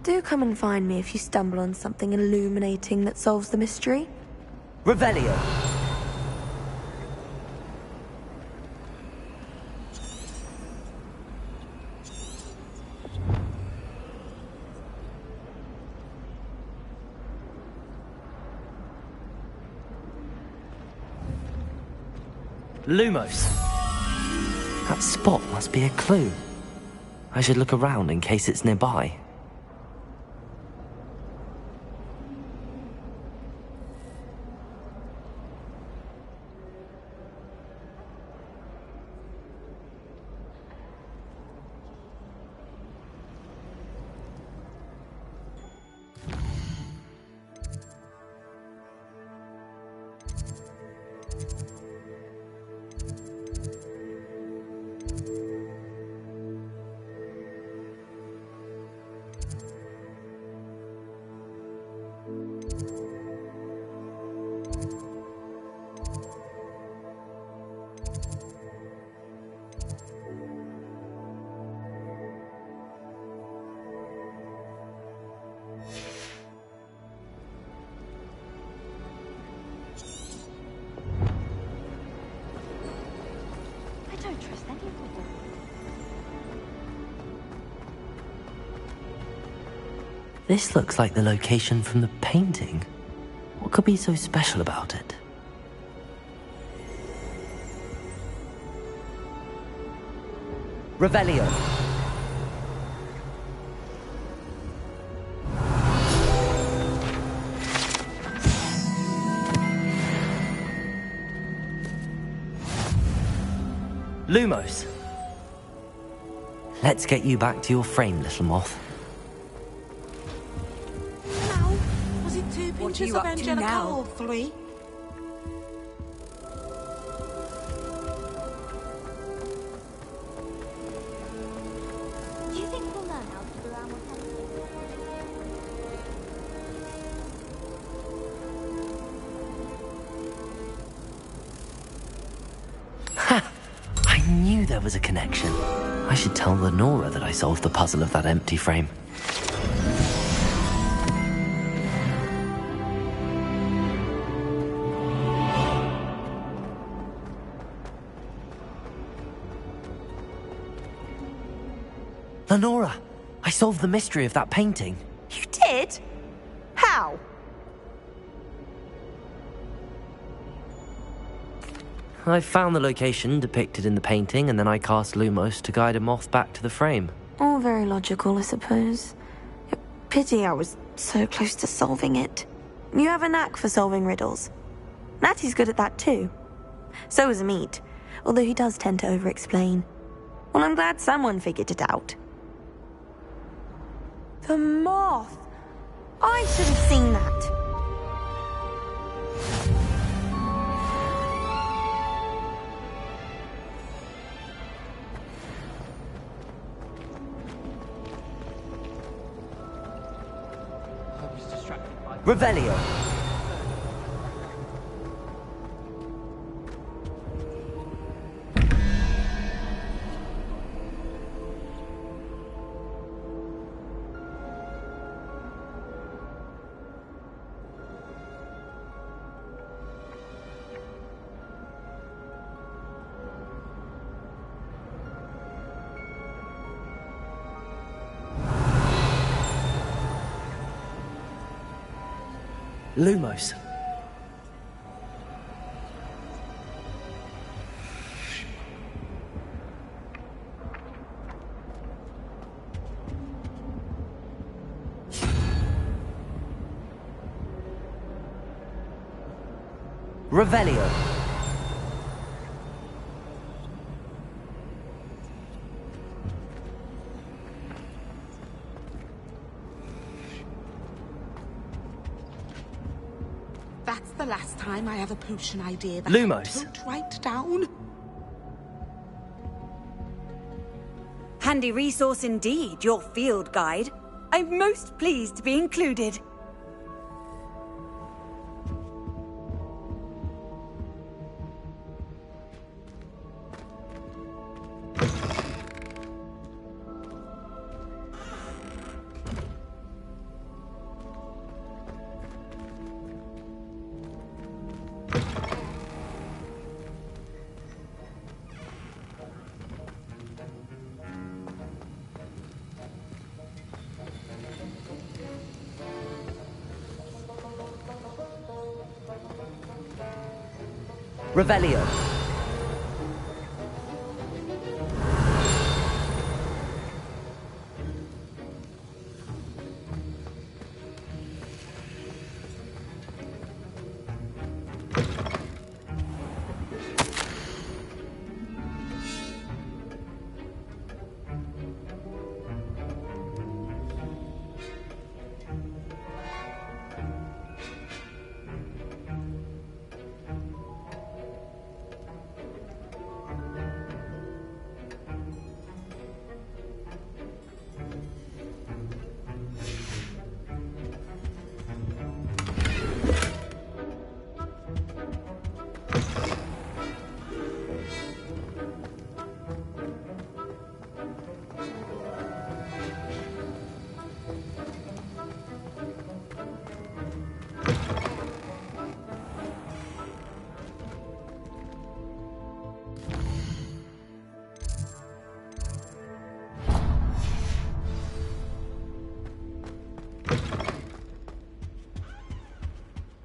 Do come and find me if you stumble on something illuminating that solves the mystery. Revelio! Lumos! That spot must be a clue. I should look around in case it's nearby. This looks like the location from the painting. What could be so special about it? Revelio. Lumos. Let's get you back to your frame, little moth. Was it 2 pinches of Angelica or 3? Do you think we'll learn how to do our Ha! I knew there was a connection. I should tell Lenora that I solved the puzzle of that empty frame. Lenora, I solved the mystery of that painting. You did? How? I found the location depicted in the painting, and then I cast Lumos to guide a moth back to the frame. All very logical, I suppose. Pity I was so close to solving it. You have a knack for solving riddles. Natty's good at that too. So is Amit, although he does tend to over-explain. Well, I'm glad someone figured it out. The moth! I should have seen that. Revelio. Lumos. Revelio. time I have a potion idea that Lumos. I don't write down. Handy resource indeed, your field guide. I'm most pleased to be included. Revelio.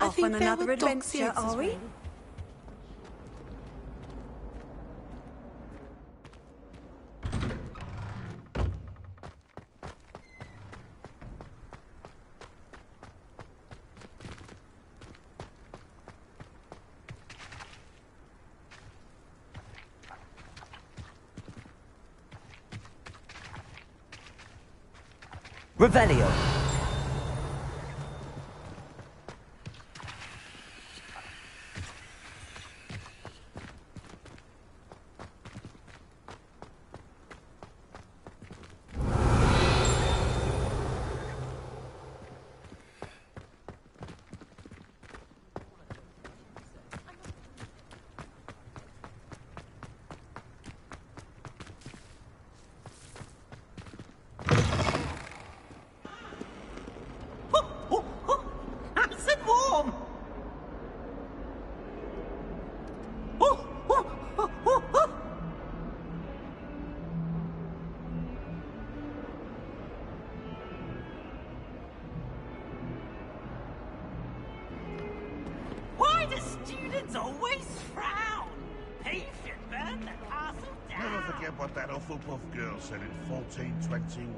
Off on another adventure, are we? Revelio. Why do students always frown? Peace should burn the castle down. Never forget what that Hufflepuff girl said in 1421.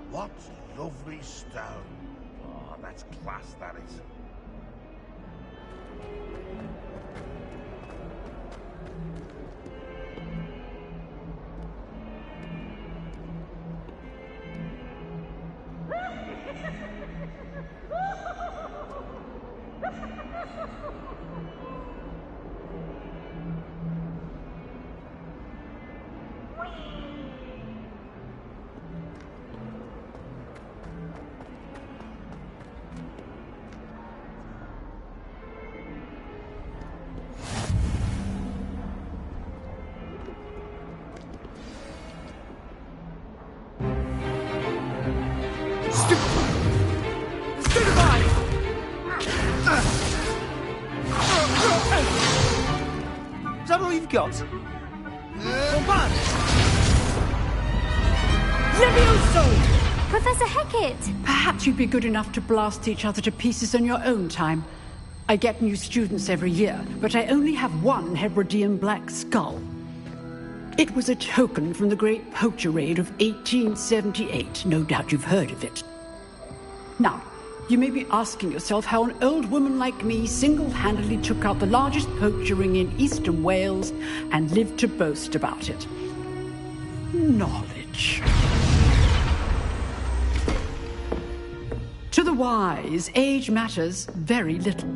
What lovely stone. Oh, that's class, that is. Is that all you've got? Professor Hecat! Perhaps you'd be good enough to blast each other to pieces on your own time. I get new students every year, but I only have one Hebridean black skull. It was a token from the Great Poacher Raid of 1878. No doubt you've heard of it. Now, you may be asking yourself how an old woman like me single-handedly took out the largest poacher ring in eastern Wales and lived to boast about it. Knowledge. To the wise, age matters very little.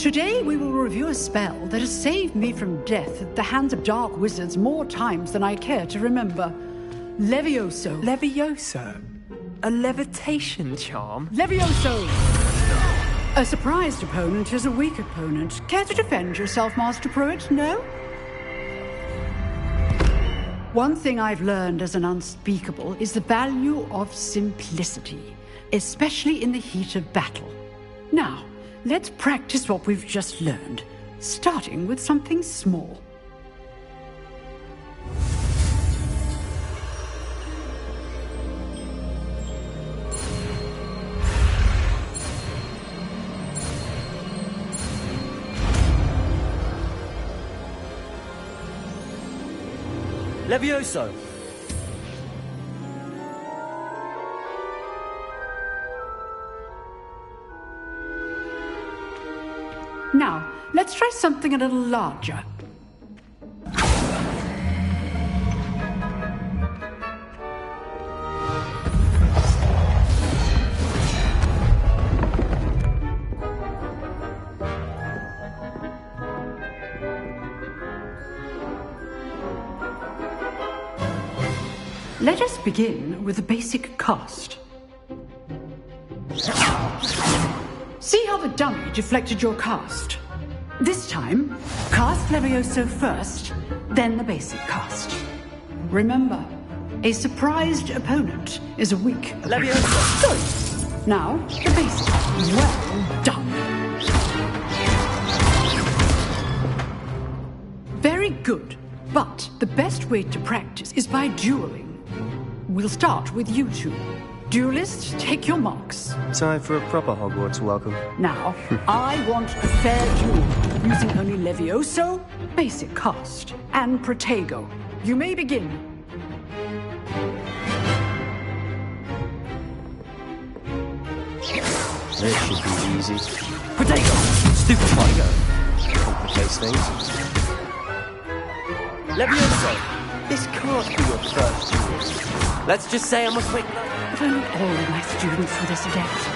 Today we will review a spell that has saved me from death at the hands of dark wizards more times than I care to remember. Levioso. Levioso? A levitation charm? Levioso! A surprised opponent is a weak opponent. Care to defend yourself, Master Pruitt? No? One thing I've learned as an unspeakable is the value of simplicity, especially in the heat of battle. Now, let's practice what we've just learned, starting with something small. Levioso! Now, let's try something a little larger. Let us begin with a basic cast. See how the dummy deflected your cast? This time, cast Levioso first, then the basic cast. Remember, a surprised opponent is a weak opponent. Levioso! Good. Now, the basic. Well done. Very good. But the best way to practice is by dueling. We'll start with you two. Duelists, take your marks. Time for a proper Hogwarts welcome. Now, I want a fair duel, using only Levioso, basic cast, and Protego. You may begin. This should be easy. Protego! Stupid Protego! Complicates things. Levioso! This can't be your first duel. Let's just say I'm a quick... If only all of my students were this adept.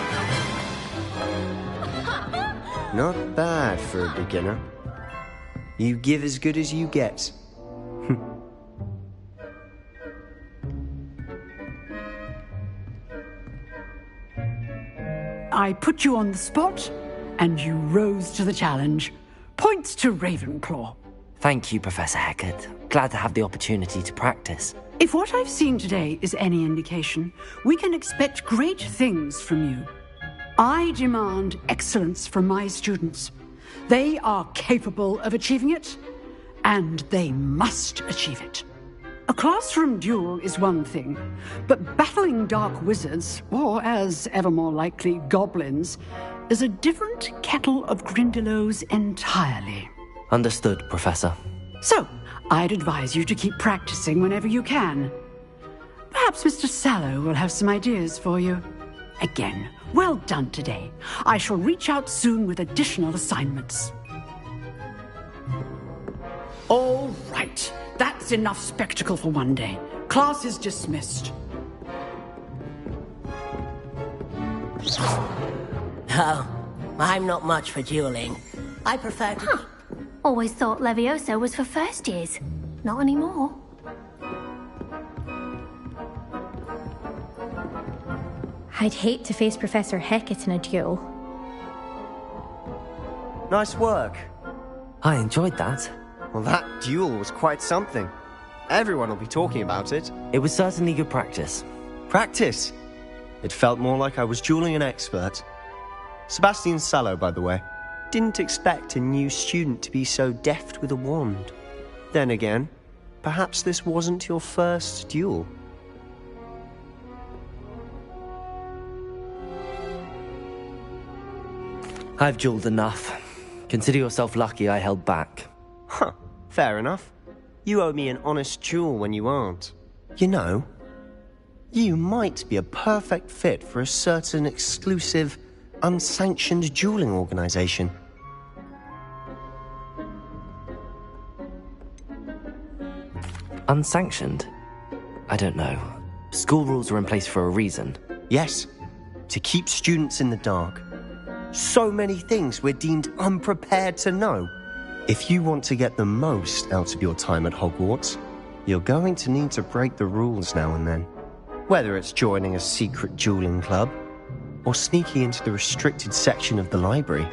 Not bad for a beginner. You give as good as you get. I put you on the spot, and you rose to the challenge. Points to Ravenclaw. Thank you, Professor Hecat. Glad to have the opportunity to practice. If what I've seen today is any indication, we can expect great things from you. I demand excellence from my students. They are capable of achieving it, and they must achieve it. A classroom duel is one thing, but battling dark wizards, or as ever more likely, goblins, is a different kettle of Grindylows entirely. Understood, Professor. So, I'd advise you to keep practicing whenever you can. Perhaps Mr. Sallow will have some ideas for you. Again, well done today. I shall reach out soon with additional assignments. All right. That's enough spectacle for one day. Class is dismissed. Oh, I'm not much for dueling. I prefer to... Huh. Always thought Levioso was for first years. Not anymore. I'd hate to face Professor Hecat in a duel. Nice work. I enjoyed that. Well, that duel was quite something. Everyone will be talking about it. It was certainly good practice. Practice? It felt more like I was dueling an expert. Sebastian Sallow, by the way. Didn't expect a new student to be so deft with a wand. Then again, perhaps this wasn't your first duel. I've dueled enough. Consider yourself lucky I held back. Huh, fair enough. You owe me an honest duel when you aren't. You know, you might be a perfect fit for a certain exclusive, unsanctioned dueling organization. Unsanctioned? I don't know. School rules are in place for a reason. Yes, to keep students in the dark. So many things we're deemed unprepared to know. If you want to get the most out of your time at Hogwarts, you're going to need to break the rules now and then. Whether it's joining a secret dueling club, or sneaking into the restricted section of the library,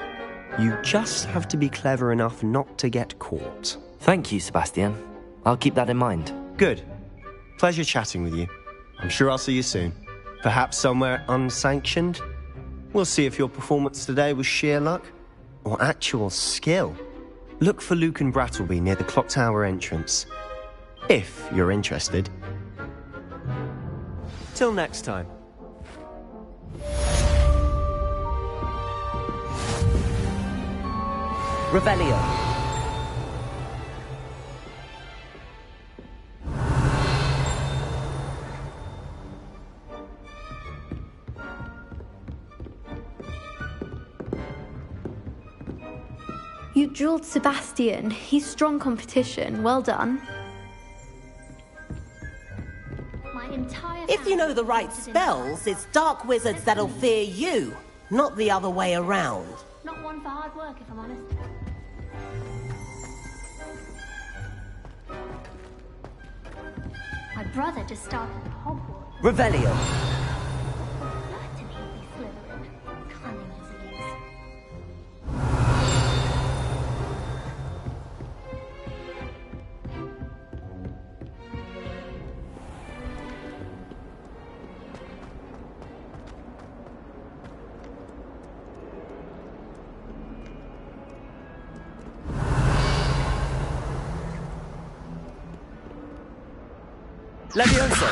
you just have to be clever enough not to get caught. Thank you, Sebastian. I'll keep that in mind. Good. Pleasure chatting with you. I'm sure I'll see you soon. Perhaps somewhere unsanctioned? We'll see if your performance today was sheer luck or actual skill. Look for Luke and Brattleby near the clock tower entrance, if you're interested. Till next time. Revelio. You drilled Sebastian. He's strong competition. Well done. If you know the right spells, it's dark wizards that'll fear you, not the other way around. Not one for hard work, if I'm honest. My brother just started at Hogwarts. Revelio. Certain he'd be Slytherin. Cunning as he is. Levioso!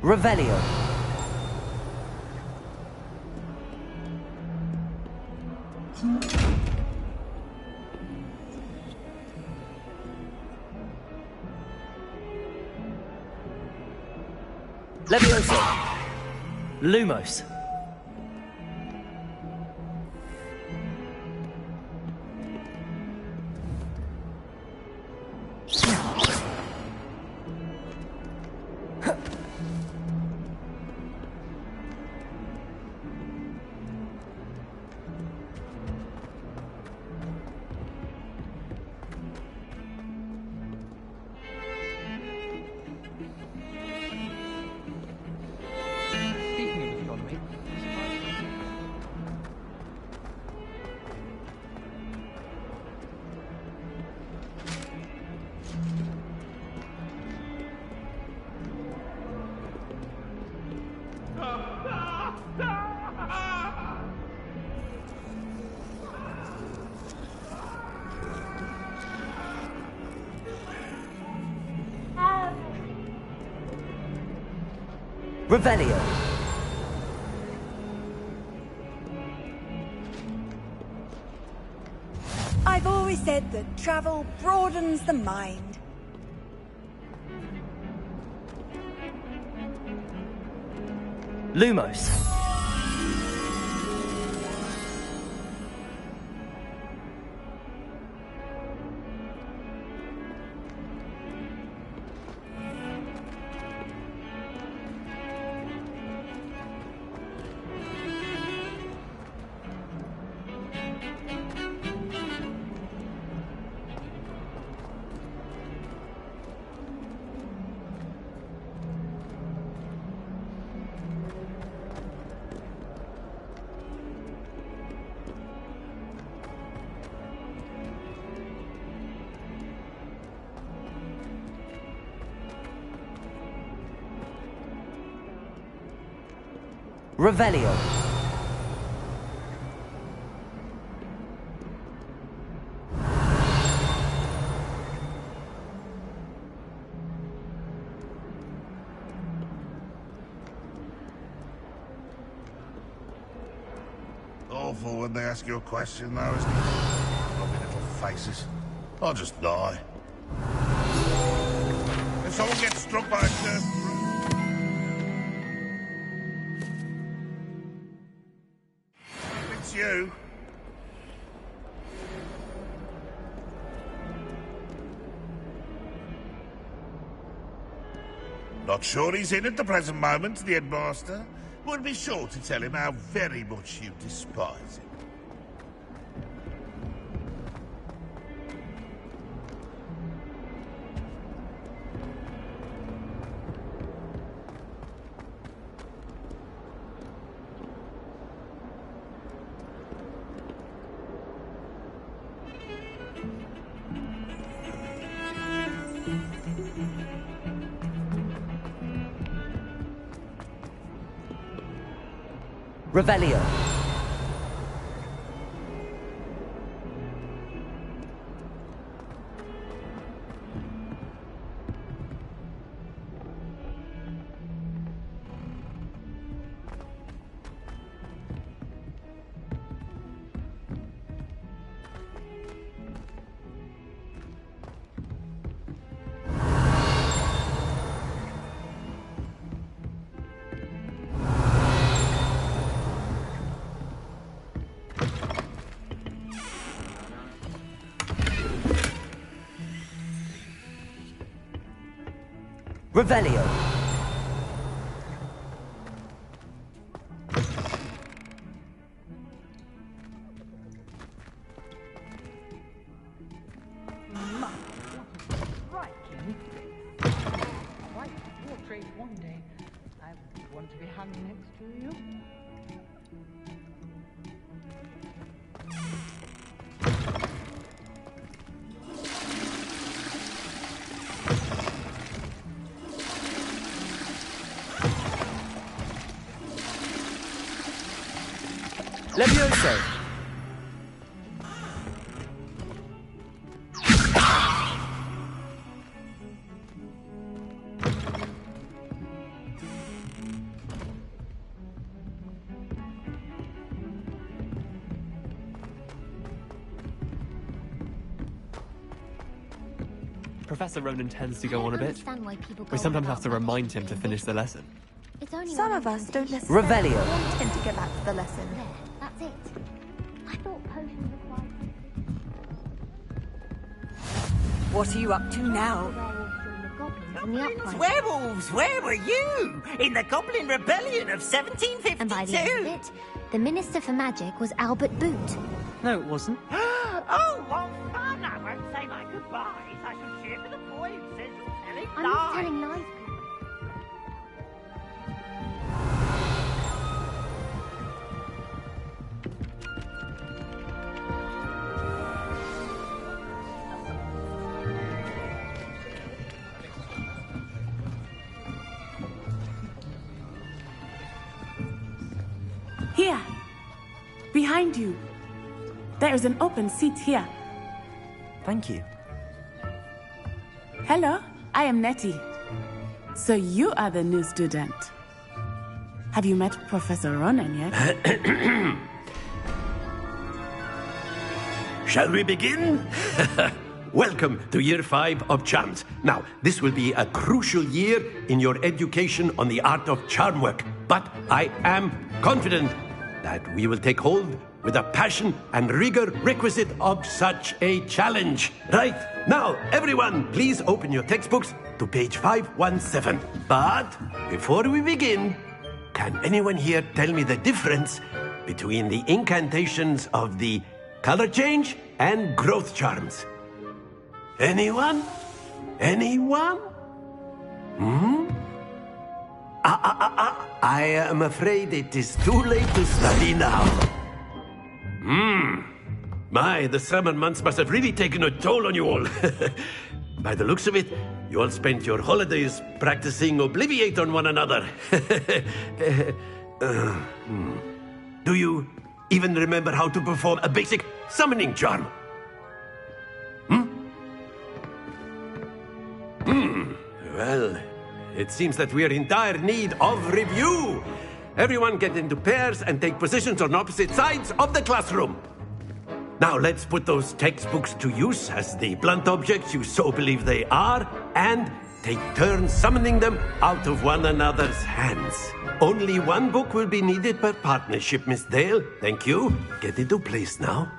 Revelio! Levioso! Lumos! Revelio. I've always said that travel broadens the mind. Lumos. Revelio. Awful when they ask you a question, though, isn't it? Lovely little faces. I'll just die. If someone gets struck by a curse... It's you. Not sure he's in at the present moment, the headmaster. Would be sure to tell him how very much you despise him. Revelio. Revelio. One day, I want to be hung next to you. Levioso. Professor Ronan tends to go on a bit. We sometimes have to remind him to finish the lesson. Some of us don't necessarily Revelio. want him to get back to the lesson. That's it. I thought potions required. What are you up to now? Werewolves, where were you? In the Goblin Rebellion of 1752? And by the end of it, the Minister for Magic was Albert Boot. No, it wasn't. Oh, what fun! I won't say my goodbyes. I shall cheer for the boy who says you're telling I'm lies. not telling lies. Here, behind you. There is an open seat here. Thank you. Hello, I am Nettie. So you are the new student. Have you met Professor Ronan yet? Shall we begin? Welcome to Year 5 of Charms. Now, this will be a crucial year in your education on the art of charm work, but I am confident that we will take hold with the passion and rigor requisite of such a challenge. Right, now, everyone, please open your textbooks to page 517. But before we begin, can anyone here tell me the difference between the incantations of the color change and growth charms? Anyone? Anyone? I am afraid it is too late to study now. My, the summer months must have really taken a toll on you all. By the looks of it, you all spent your holidays practicing Obliviate on one another. Do you even remember how to perform a basic summoning charm? Well, it seems that we are in dire need of review. Everyone get into pairs and take positions on opposite sides of the classroom. Now let's put those textbooks to use as the blunt objects you so believe they are, and take turns summoning them out of one another's hands. Only one book will be needed per partnership, Miss Dale. Thank you. Get into place now.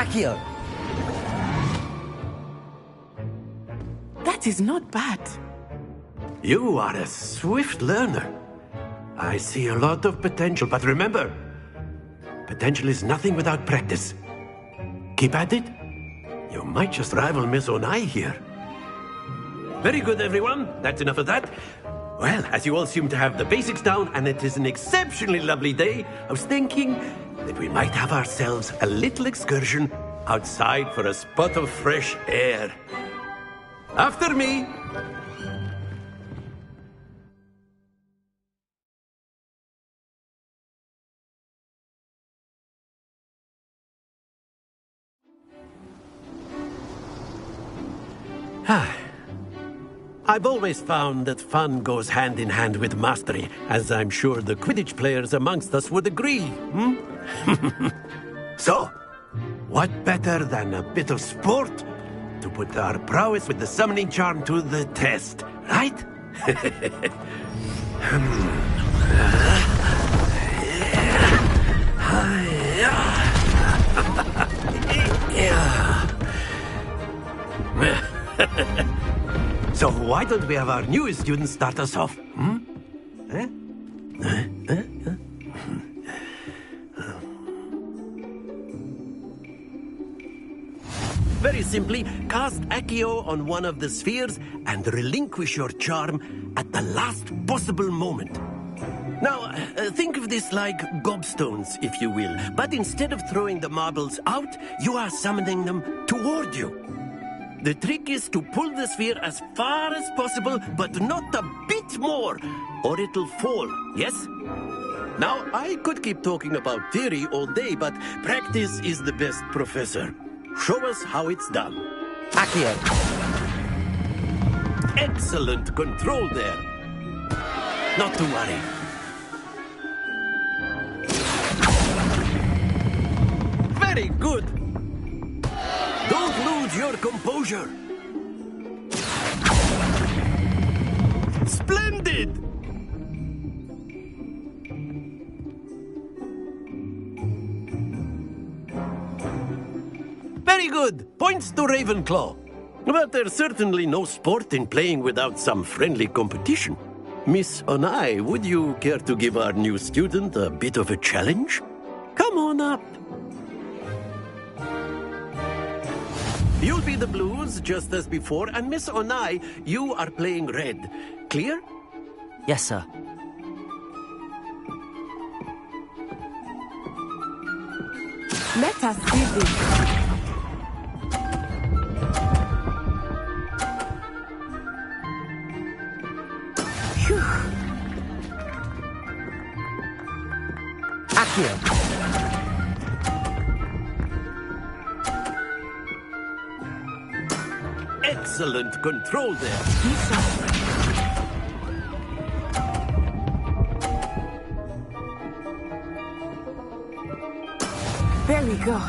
Accio! That is not bad. You are a swift learner. I see a lot of potential, but remember, potential is nothing without practice. Keep at it. You might just rival Miss Onai here. Very good, everyone. That's enough of that. Well, as you all seem to have the basics down, and it is an exceptionally lovely day, I was thinking that we might have ourselves a little excursion outside for a spot of fresh air. After me. I've always found that fun goes hand in hand with mastery, as I'm sure the Quidditch players amongst us would agree. So, what better than a bit of sport to put our prowess with the summoning charm to the test, right? So why don't we have our newest student start us off? Very simply, cast Accio on one of the spheres and relinquish your charm at the last possible moment. Now, think of this like gobstones, if you will, but instead of throwing the marbles out, you are summoning them toward you. The trick is to pull the sphere as far as possible, but not a bit more, or it'll fall, yes? Now, I could keep talking about theory all day, but practice is the best professor. Show us how it's done. Accio. Excellent control there. Not to worry. Very good. Don't lose your composure. Splendid! Very good. Points to Ravenclaw. But there's certainly no sport in playing without some friendly competition. Miss Onai, would you care to give our new student a bit of a challenge? Come on up. You'll be the blues, just as before, and Miss Onai, you are playing red. Clear? Yes, sir. Let us see this. Accio. Excellent control there. There we go.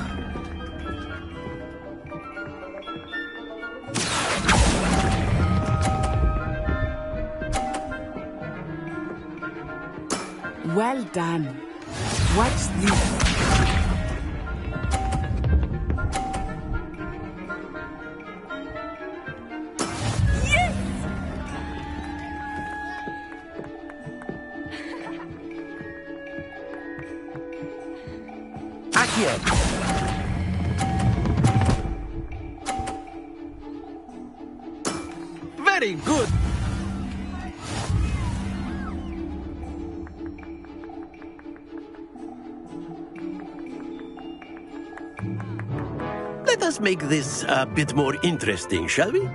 Well done. Watch this. Very good. Let us make this a bit more interesting, shall we?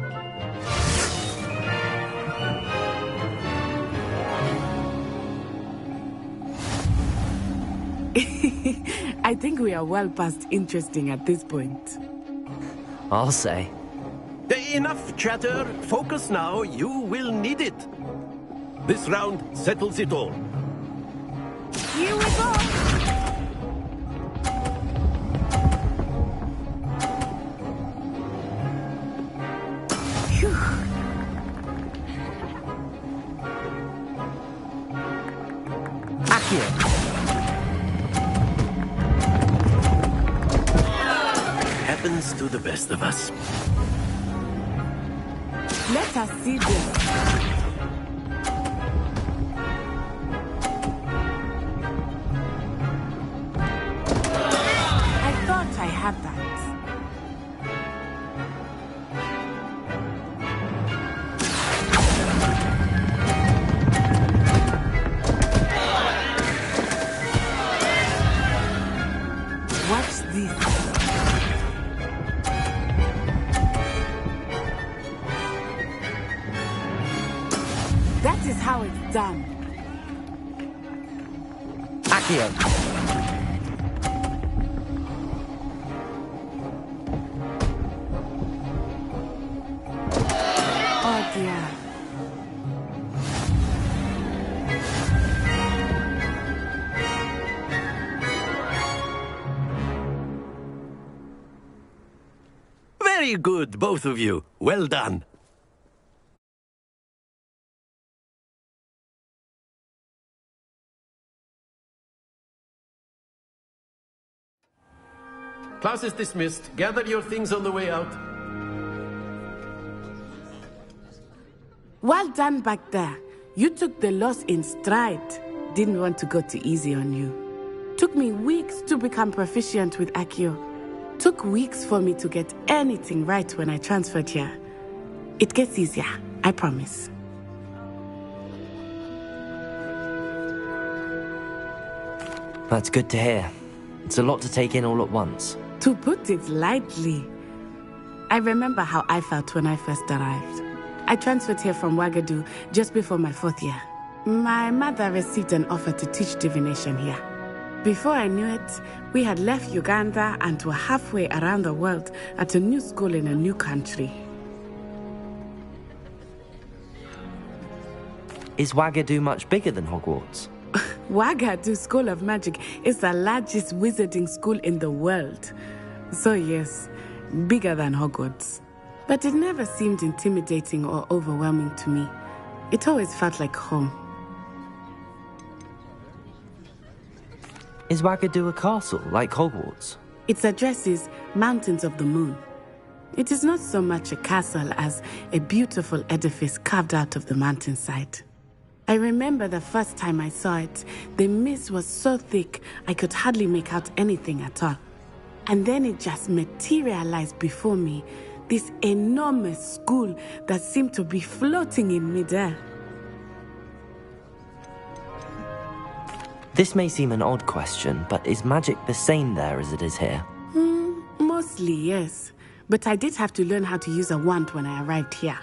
I think we are well past interesting at this point. I'll say. Enough chatter. Focus now. You will need it. This round settles it all. Here we go. happens to the best of us. Let us see this. I thought I had that. Watch this. That is how it's done. Accio. Oh dear. Very good, both of you. Well done. Class is dismissed. Gather your things on the way out. Well done back there. You took the loss in stride. Didn't want to go too easy on you. Took me weeks to become proficient with Accio. Took weeks for me to get anything right when I transferred here. It gets easier, I promise. That's good to hear. It's a lot to take in all at once. To put it lightly, I remember how I felt when I first arrived. I transferred here from Wagadu just before my 4th year. My mother received an offer to teach divination here. Before I knew it, we had left Uganda and were halfway around the world at a new school in a new country. Is Wagadu much bigger than Hogwarts? Wagadu School of Magic is the largest wizarding school in the world. So yes, bigger than Hogwarts. But it never seemed intimidating or overwhelming to me. It always felt like home. Is Wagadu a castle, like Hogwarts? Its address is Mountains of the Moon. It is not so much a castle as a beautiful edifice carved out of the mountainside. I remember the first time I saw it, the mist was so thick I could hardly make out anything at all. And then it just materialized before me, this enormous school that seemed to be floating in midair. This may seem an odd question, but is magic the same there as it is here? Mostly, yes. But I did have to learn how to use a wand when I arrived here.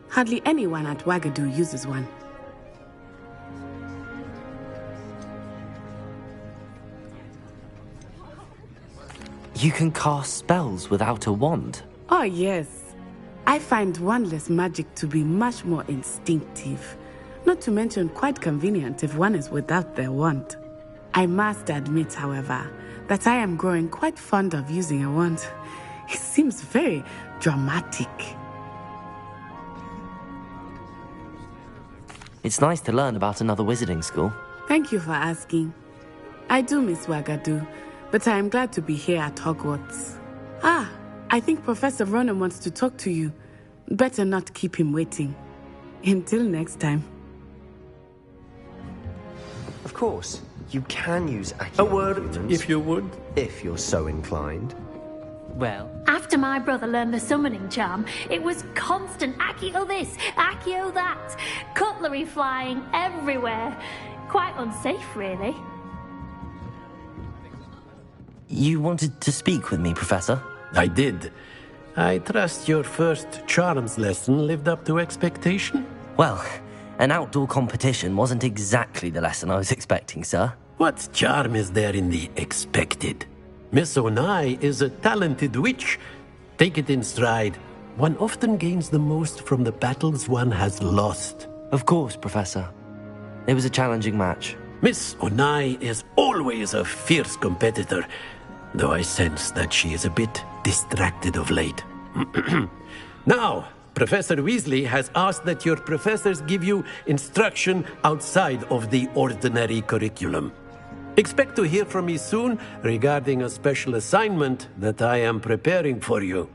Hardly anyone at Wagadu uses one. You can cast spells without a wand? Oh, yes. I find wandless magic to be much more instinctive. Not to mention quite convenient if one is without their wand. I must admit, however, that I am growing quite fond of using a wand. It seems very dramatic. It's nice to learn about another wizarding school. Thank you for asking. I do miss Wagadu, but I am glad to be here at Hogwarts. Ah, I think Professor Ronan wants to talk to you. Better not keep him waiting. Until next time. Of course, you can use Accio. A word, if you would. If you're so inclined. Well, after my brother learned the summoning charm, it was constant Accio this, Accio that, cutlery flying everywhere. Quite unsafe, really. You wanted to speak with me, Professor? I did. I trust your first charms lesson lived up to expectation? Well, an outdoor competition wasn't exactly the lesson I was expecting, sir. What charm is there in the expected? Miss Onai is a talented witch. Take it in stride. One often gains the most from the battles one has lost. Of course, Professor. It was a challenging match. Miss Onai is always a fierce competitor, though I sense that she is a bit distracted of late. Now, Professor Weasley has asked that your professors give you instruction outside of the ordinary curriculum. Expect to hear from me soon regarding a special assignment that I am preparing for you.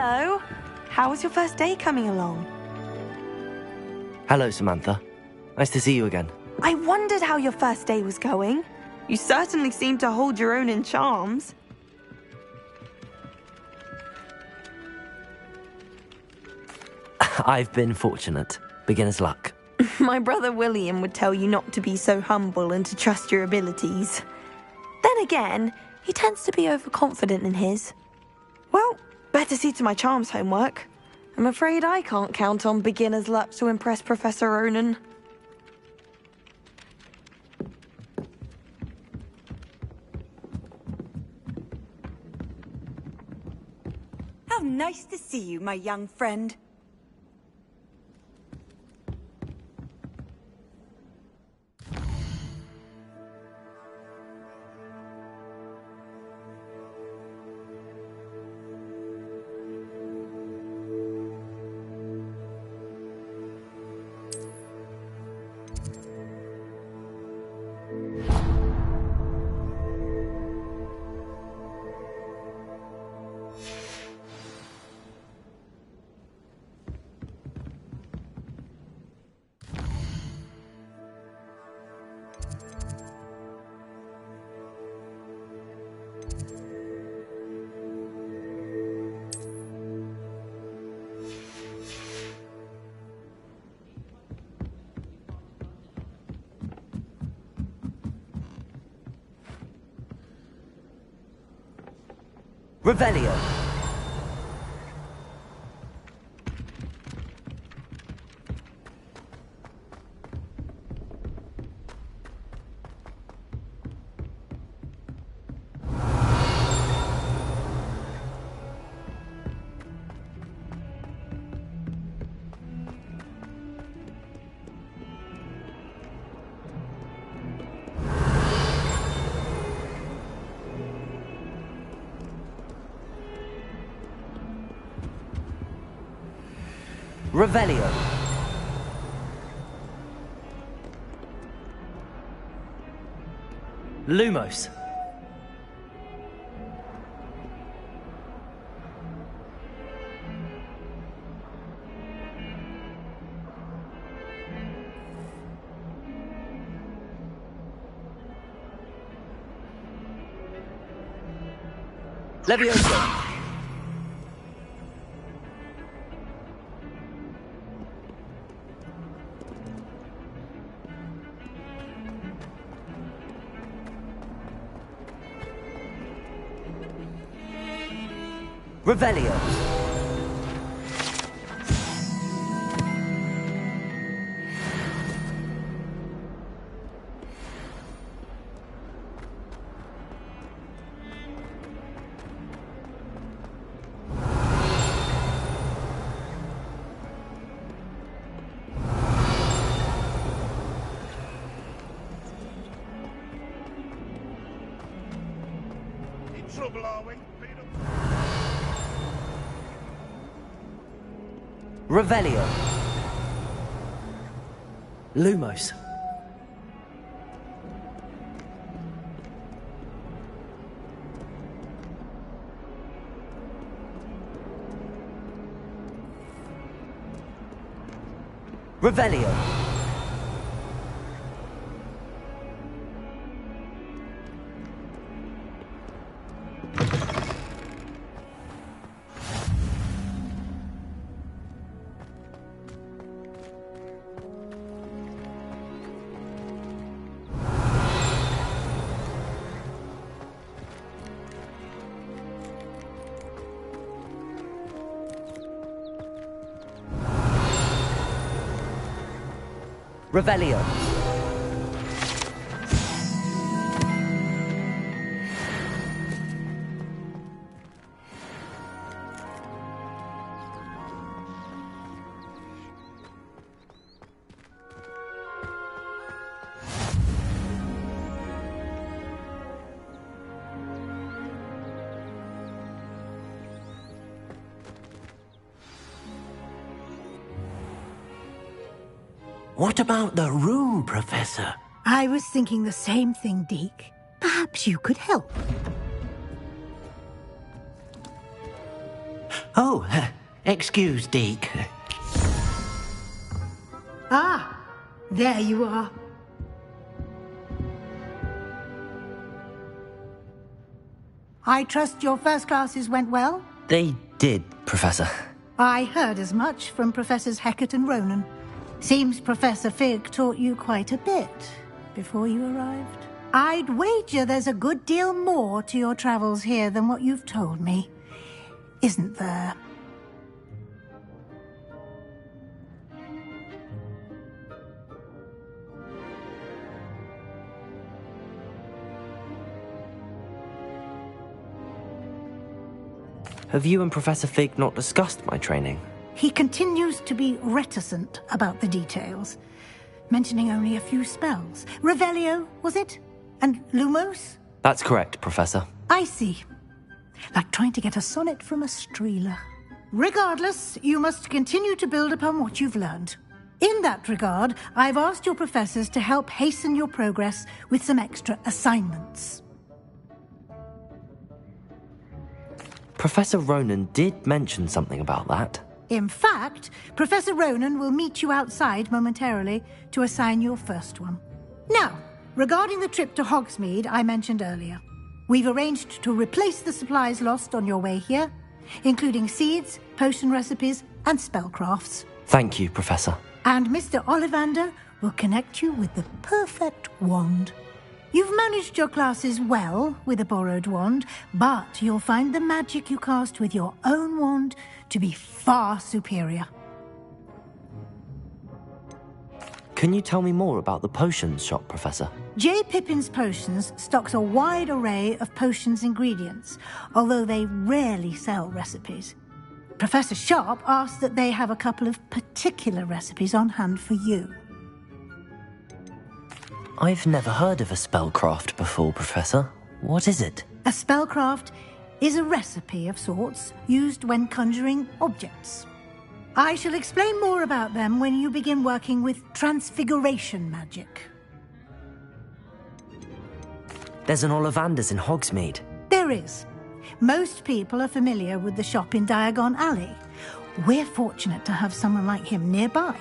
Hello. How was your first day coming along? Hello, Samantha. Nice to see you again. I wondered how your first day was going. You certainly seem to hold your own in charms. I've been fortunate. Beginner's luck. My brother William would tell you not to be so humble and to trust your abilities. Then again, he tends to be overconfident in his. Well, better see to my charms homework. I'm afraid I can't count on beginner's luck to impress Professor Ronan. How nice to see you, my young friend. Revelio. Revelio. Lumos. Levioso. Revelio. In trouble, are we? Revelio. Lumos. Revelio. Revelio. What about the room, Professor? I was thinking the same thing, Deke. Perhaps you could help. Oh, excuse, Deke. Ah, there you are. I trust your first classes went well? They did, Professor. I heard as much from Professors Hecat and Ronan. Seems Professor Fig taught you quite a bit before you arrived. I'd wager there's a good deal more to your travels here than what you've told me. Isn't there? Have you and Professor Fig not discussed my training? He continues to be reticent about the details, mentioning only a few spells. Revelio, was it? And Lumos? That's correct, Professor. I see. Like trying to get a sonnet from a streeler. Regardless, you must continue to build upon what you've learned. In that regard, I've asked your professors to help hasten your progress with some extra assignments. Professor Ronan did mention something about that. In fact, Professor Ronan will meet you outside momentarily to assign your first one. Now, regarding the trip to Hogsmeade I mentioned earlier, we've arranged to replace the supplies lost on your way here, including seeds, potion recipes, and spellcrafts. Thank you, Professor. And Mr. Ollivander will connect you with the perfect wand. You've managed your classes well with a borrowed wand, but you'll find the magic you cast with your own wand to be far superior. Can you tell me more about the potions shop, Professor? J. Pippin's Potions stocks a wide array of potions ingredients, although they rarely sell recipes. Professor Sharp asked that they have a couple of particular recipes on hand for you. I've never heard of a spellcraft before, Professor. What is it? A spellcraft is a recipe of sorts used when conjuring objects. I shall explain more about them when you begin working with transfiguration magic. There's an Ollivander's in Hogsmeade. There is. Most people are familiar with the shop in Diagon Alley. We're fortunate to have someone like him nearby.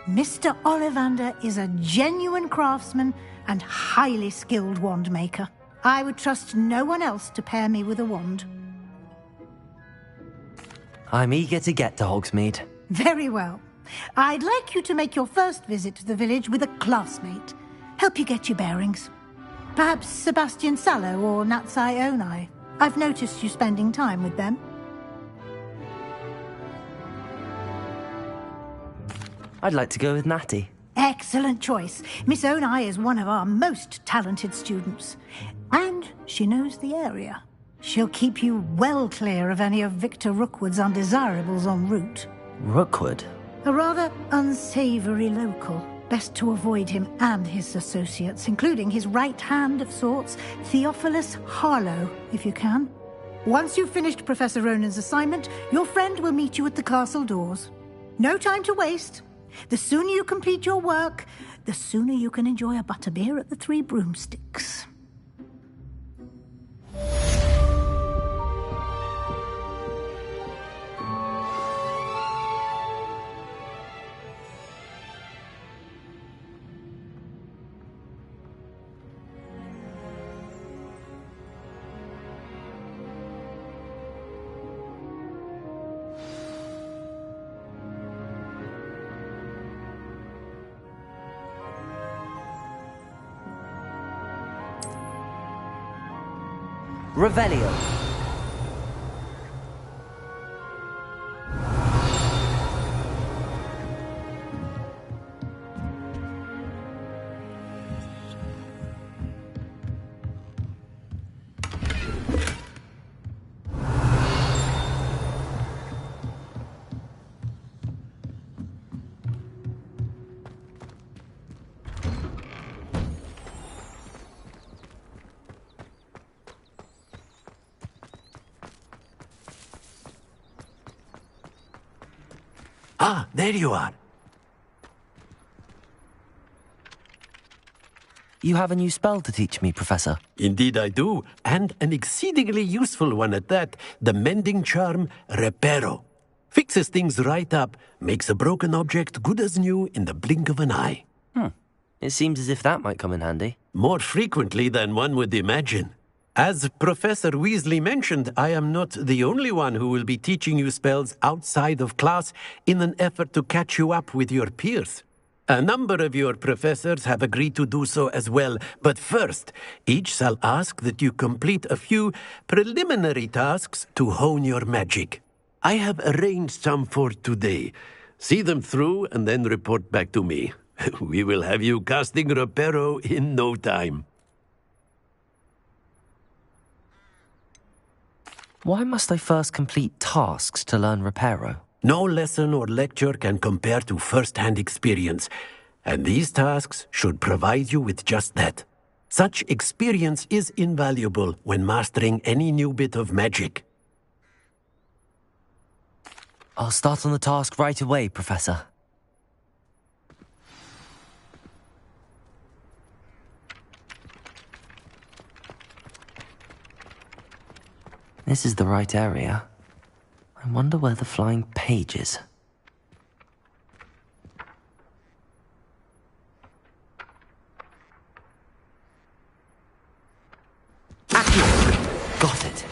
Mr. Ollivander is a genuine craftsman and highly skilled wand maker. I would trust no one else to pair me with a wand. I'm eager to get to Hogsmeade. Very well. I'd like you to make your first visit to the village with a classmate. Help you get your bearings. Perhaps Sebastian Sallow or Natsai Onai. I've noticed you spending time with them. I'd like to go with Natty. Excellent choice. Miss Onai is one of our most talented students. And she knows the area. She'll keep you well clear of any of Victor Rookwood's undesirables en route. Rookwood? A rather unsavoury local. Best to avoid him and his associates, including his right hand of sorts, Theophilus Harlow, if you can. Once you've finished Professor Ronan's assignment, your friend will meet you at the castle doors. No time to waste. The sooner you complete your work, the sooner you can enjoy a butterbeer at the Three Broomsticks. Revelio. Ah, there you are. You have a new spell to teach me, Professor. Indeed I do, and an exceedingly useful one at that. The mending charm, Reparo. Fixes things right up, makes a broken object good as new in the blink of an eye. It seems as if that might come in handy. More frequently than one would imagine. As Professor Weasley mentioned, I am not the only one who will be teaching you spells outside of class in an effort to catch you up with your peers. A number of your professors have agreed to do so as well, but first, each shall ask that you complete a few preliminary tasks to hone your magic. I have arranged some for today. See them through and then report back to me. We will have you casting Reparo in no time. Why must I first complete tasks to learn Reparo? No lesson or lecture can compare to first-hand experience, and these tasks should provide you with just that. Such experience is invaluable when mastering any new bit of magic. I'll start on the task right away, Professor. This is the right area. I wonder where the flying page is. Got it.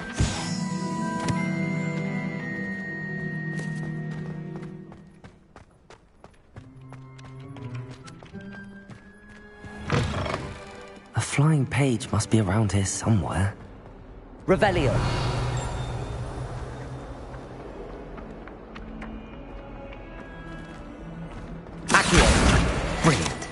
A flying page must be around here somewhere. Revelio. Brilliant.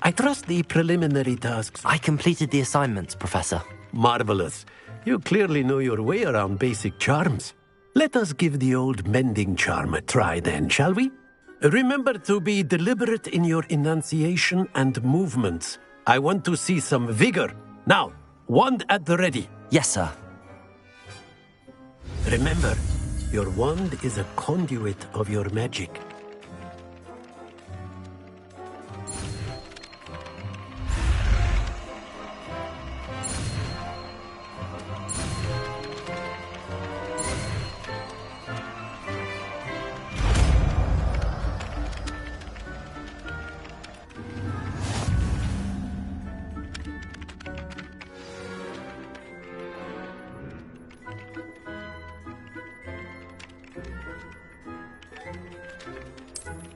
I trust the preliminary tasks. I completed the assignments, Professor. Marvelous. You clearly know your way around basic charms. Let us give the old mending charm a try then, shall we? Remember to be deliberate in your enunciation and movements. I want to see some vigor. Now, wand at the ready. Yes, sir. Remember, your wand is a conduit of your magic.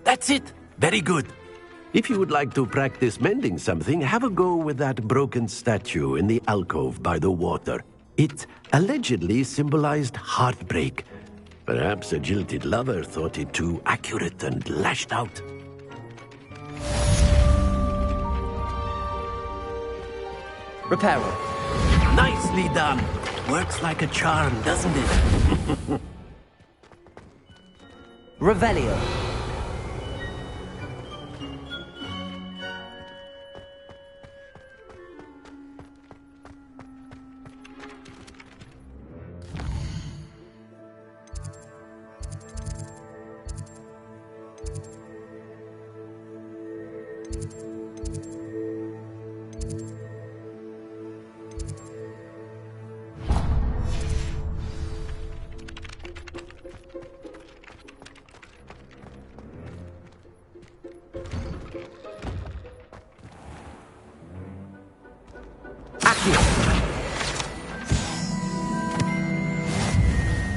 That's it. Very good. If you would like to practice mending something, have a go with that broken statue in the alcove by the water. It allegedly symbolized heartbreak. Perhaps a jilted lover thought it too accurate and lashed out. Reparo. Nicely done. Works like a charm, doesn't it? Revelio.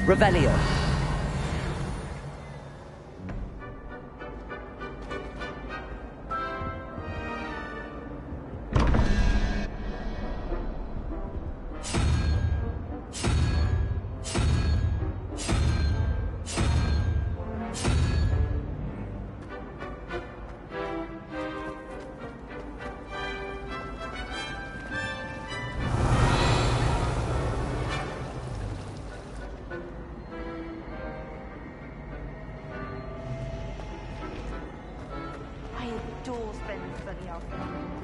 Revelio. I adore spending sunny afternoons.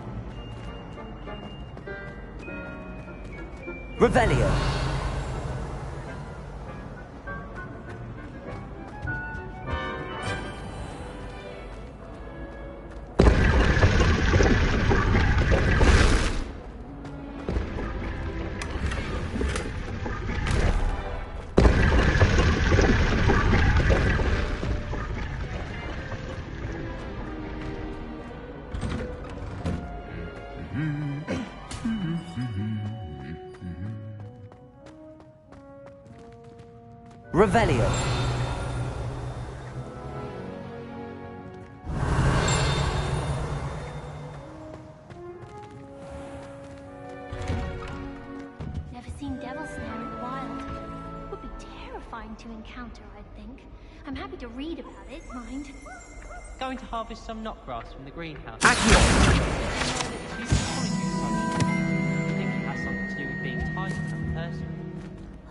Revelio. Revelio. Never seen devil snare in the wild. Would be terrifying to encounter, I'd think. I'm happy to read about it, mind. Going to harvest some knotgrass from the greenhouse. Accio. I think it has something to do with being tied to another person.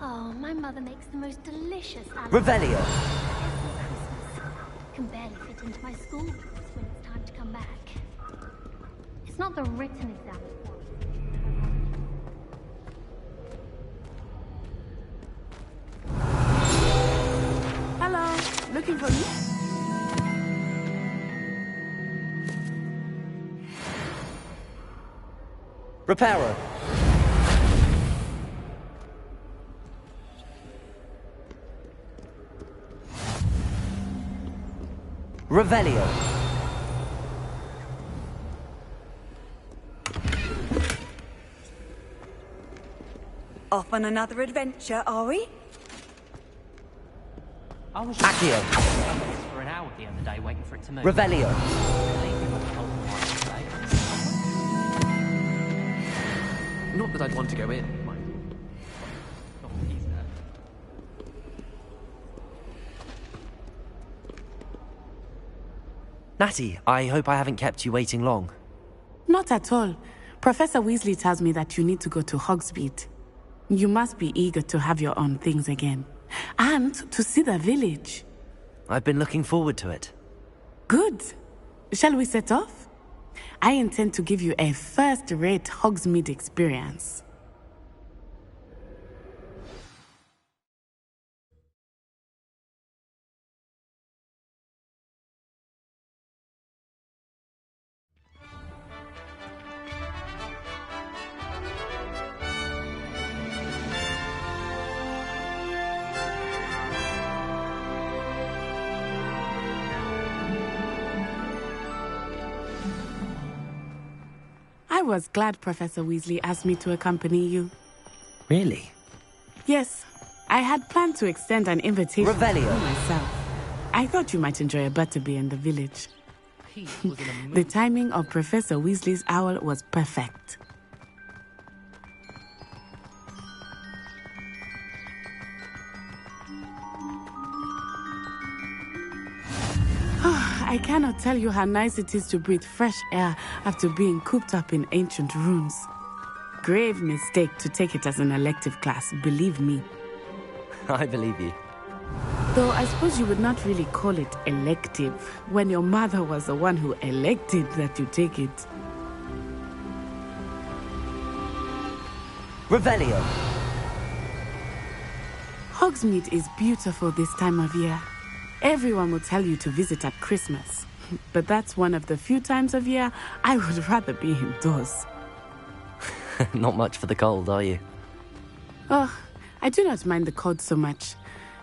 Oh, my mother makes the most delicious Revelio. every Christmas. Can barely fit into my school books when it's time to come back. It's not the written exam. Hello, looking for me? Reparo. Revelio. Off on another adventure, are we? I was Accio. for an hour the other day waiting for it to move. Revelio. Not that I'd want to go in, mind you. Not that he's there. Natty, I hope I haven't kept you waiting long. Not at all. Professor Weasley tells me that you need to go to Hogsmeade. You must be eager to have your own things again. And to see the village. I've been looking forward to it. Good. Shall we set off? I intend to give you a first-rate Hogsmeade experience. I was glad Professor Weasley asked me to accompany you. Really? Yes, I had planned to extend an invitation Revelio. to myself. I thought you might enjoy a butterbeer in the village. The timing of Professor Weasley's owl was perfect. I cannot tell you how nice it is to breathe fresh air after being cooped up in ancient rooms. Grave mistake to take it as an elective class, believe me. I believe you. Though I suppose you would not really call it elective when your mother was the one who elected that you take it. Revelio. Hogsmeade is beautiful this time of year. Everyone will tell you to visit at Christmas. But that's one of the few times of year I would rather be indoors. Not much for the cold, are you? Oh, I do not mind the cold so much,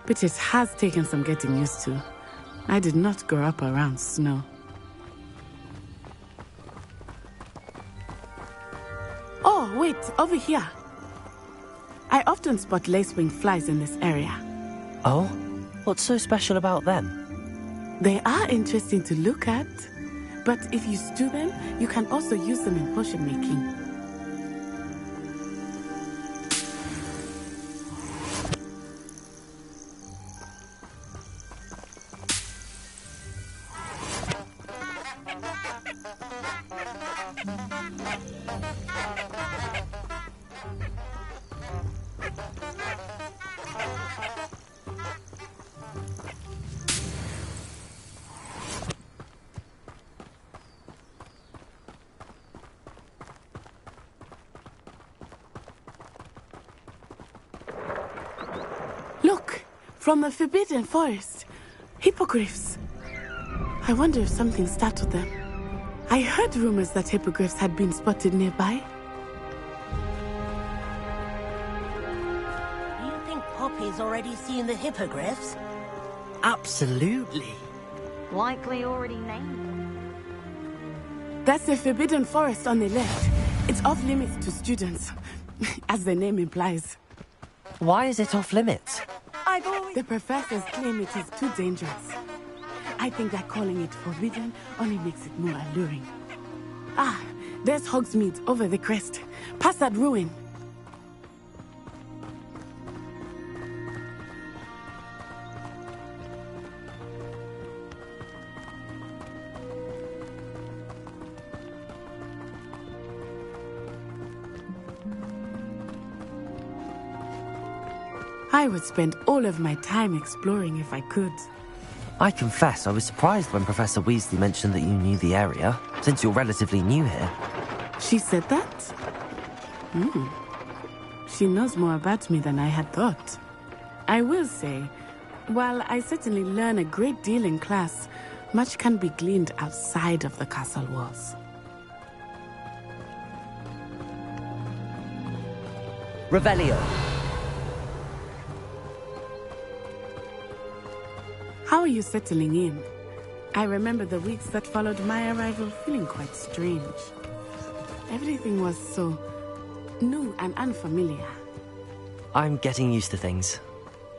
but it has taken some getting used to. I did not grow up around snow. Oh, wait, over here. I often spot lacewing flies in this area. Oh? What's so special about them? They are interesting to look at, but if you stew them, you can also use them in potion making. From the Forbidden Forest. Hippogriffs. I wonder if something startled them. I heard rumors that hippogriffs had been spotted nearby. Do you think Poppy's already seen the hippogriffs? Absolutely. Likely already named. That's the Forbidden Forest on the left. It's off limits to students, as the name implies. Why is it off limits? The professors claim it is too dangerous. I think that calling it forbidden only makes it more alluring. Ah, there's Hogsmeade over the crest. Past that ruin. I would spend all of my time exploring if I could. I confess I was surprised when Professor Weasley mentioned that you knew the area, since you're relatively new here. She said that? She knows more about me than I had thought. I will say, while I certainly learn a great deal in class, much can be gleaned outside of the castle walls. Revelio. How are you settling in? I remember the weeks that followed my arrival feeling quite strange. Everything was so new and unfamiliar. I'm getting used to things.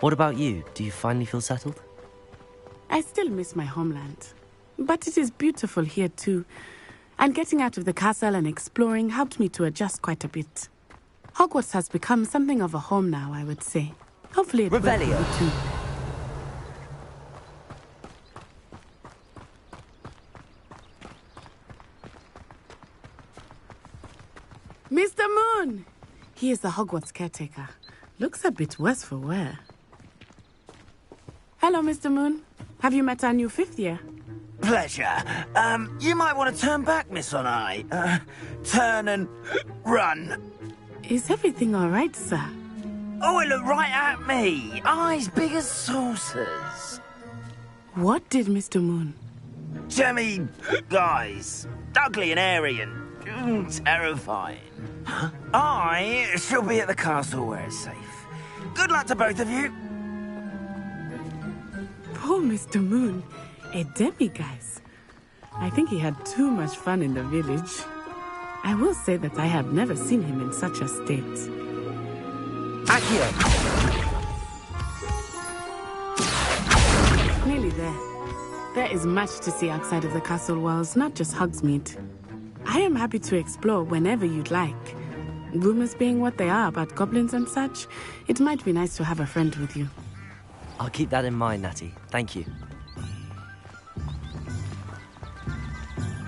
What about you? Do you finally feel settled? I still miss my homeland. But it is beautiful here too. And getting out of the castle and exploring helped me to adjust quite a bit. Hogwarts has become something of a home now, I would say. Hopefully it will for you too. Mr. Moon! He is the Hogwarts caretaker. Looks a bit worse for wear. Hello, Mr. Moon. Have you met our new fifth year? Pleasure. You might want to turn back, Miss On-Eye. Turn and run. Is everything all right, sir? Oh, it looked right at me. Eyes big as saucers. What did Mr. Moon? Jemmy guys. Ugly and airy and terrifying. I shall be at the castle where it's safe. Good luck to both of you. Poor Mr. Moon. A demiguise. I think he had too much fun in the village. I will say that I have never seen him in such a state. Accio! Nearly there. There is much to see outside of the castle walls, not just Hogsmeade. I am happy to explore whenever you'd like. Rumors being what they are about goblins and such, it might be nice to have a friend with you. I'll keep that in mind, Natty. Thank you.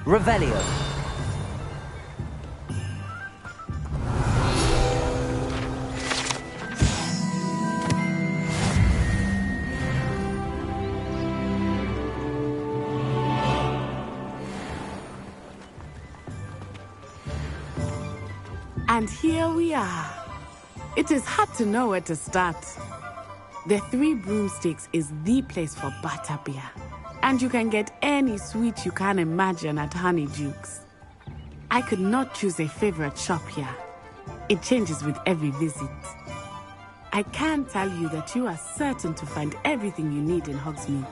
Revelio. And here we are. It is hard to know where to start. The Three Broomsticks is the place for butterbeer. And you can get any sweet you can imagine at Honeydukes. I could not choose a favorite shop here. It changes with every visit. I can tell you that you are certain to find everything you need in Hogsmeade.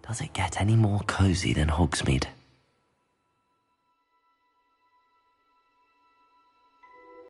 Does it get any more cozy than Hogsmeade?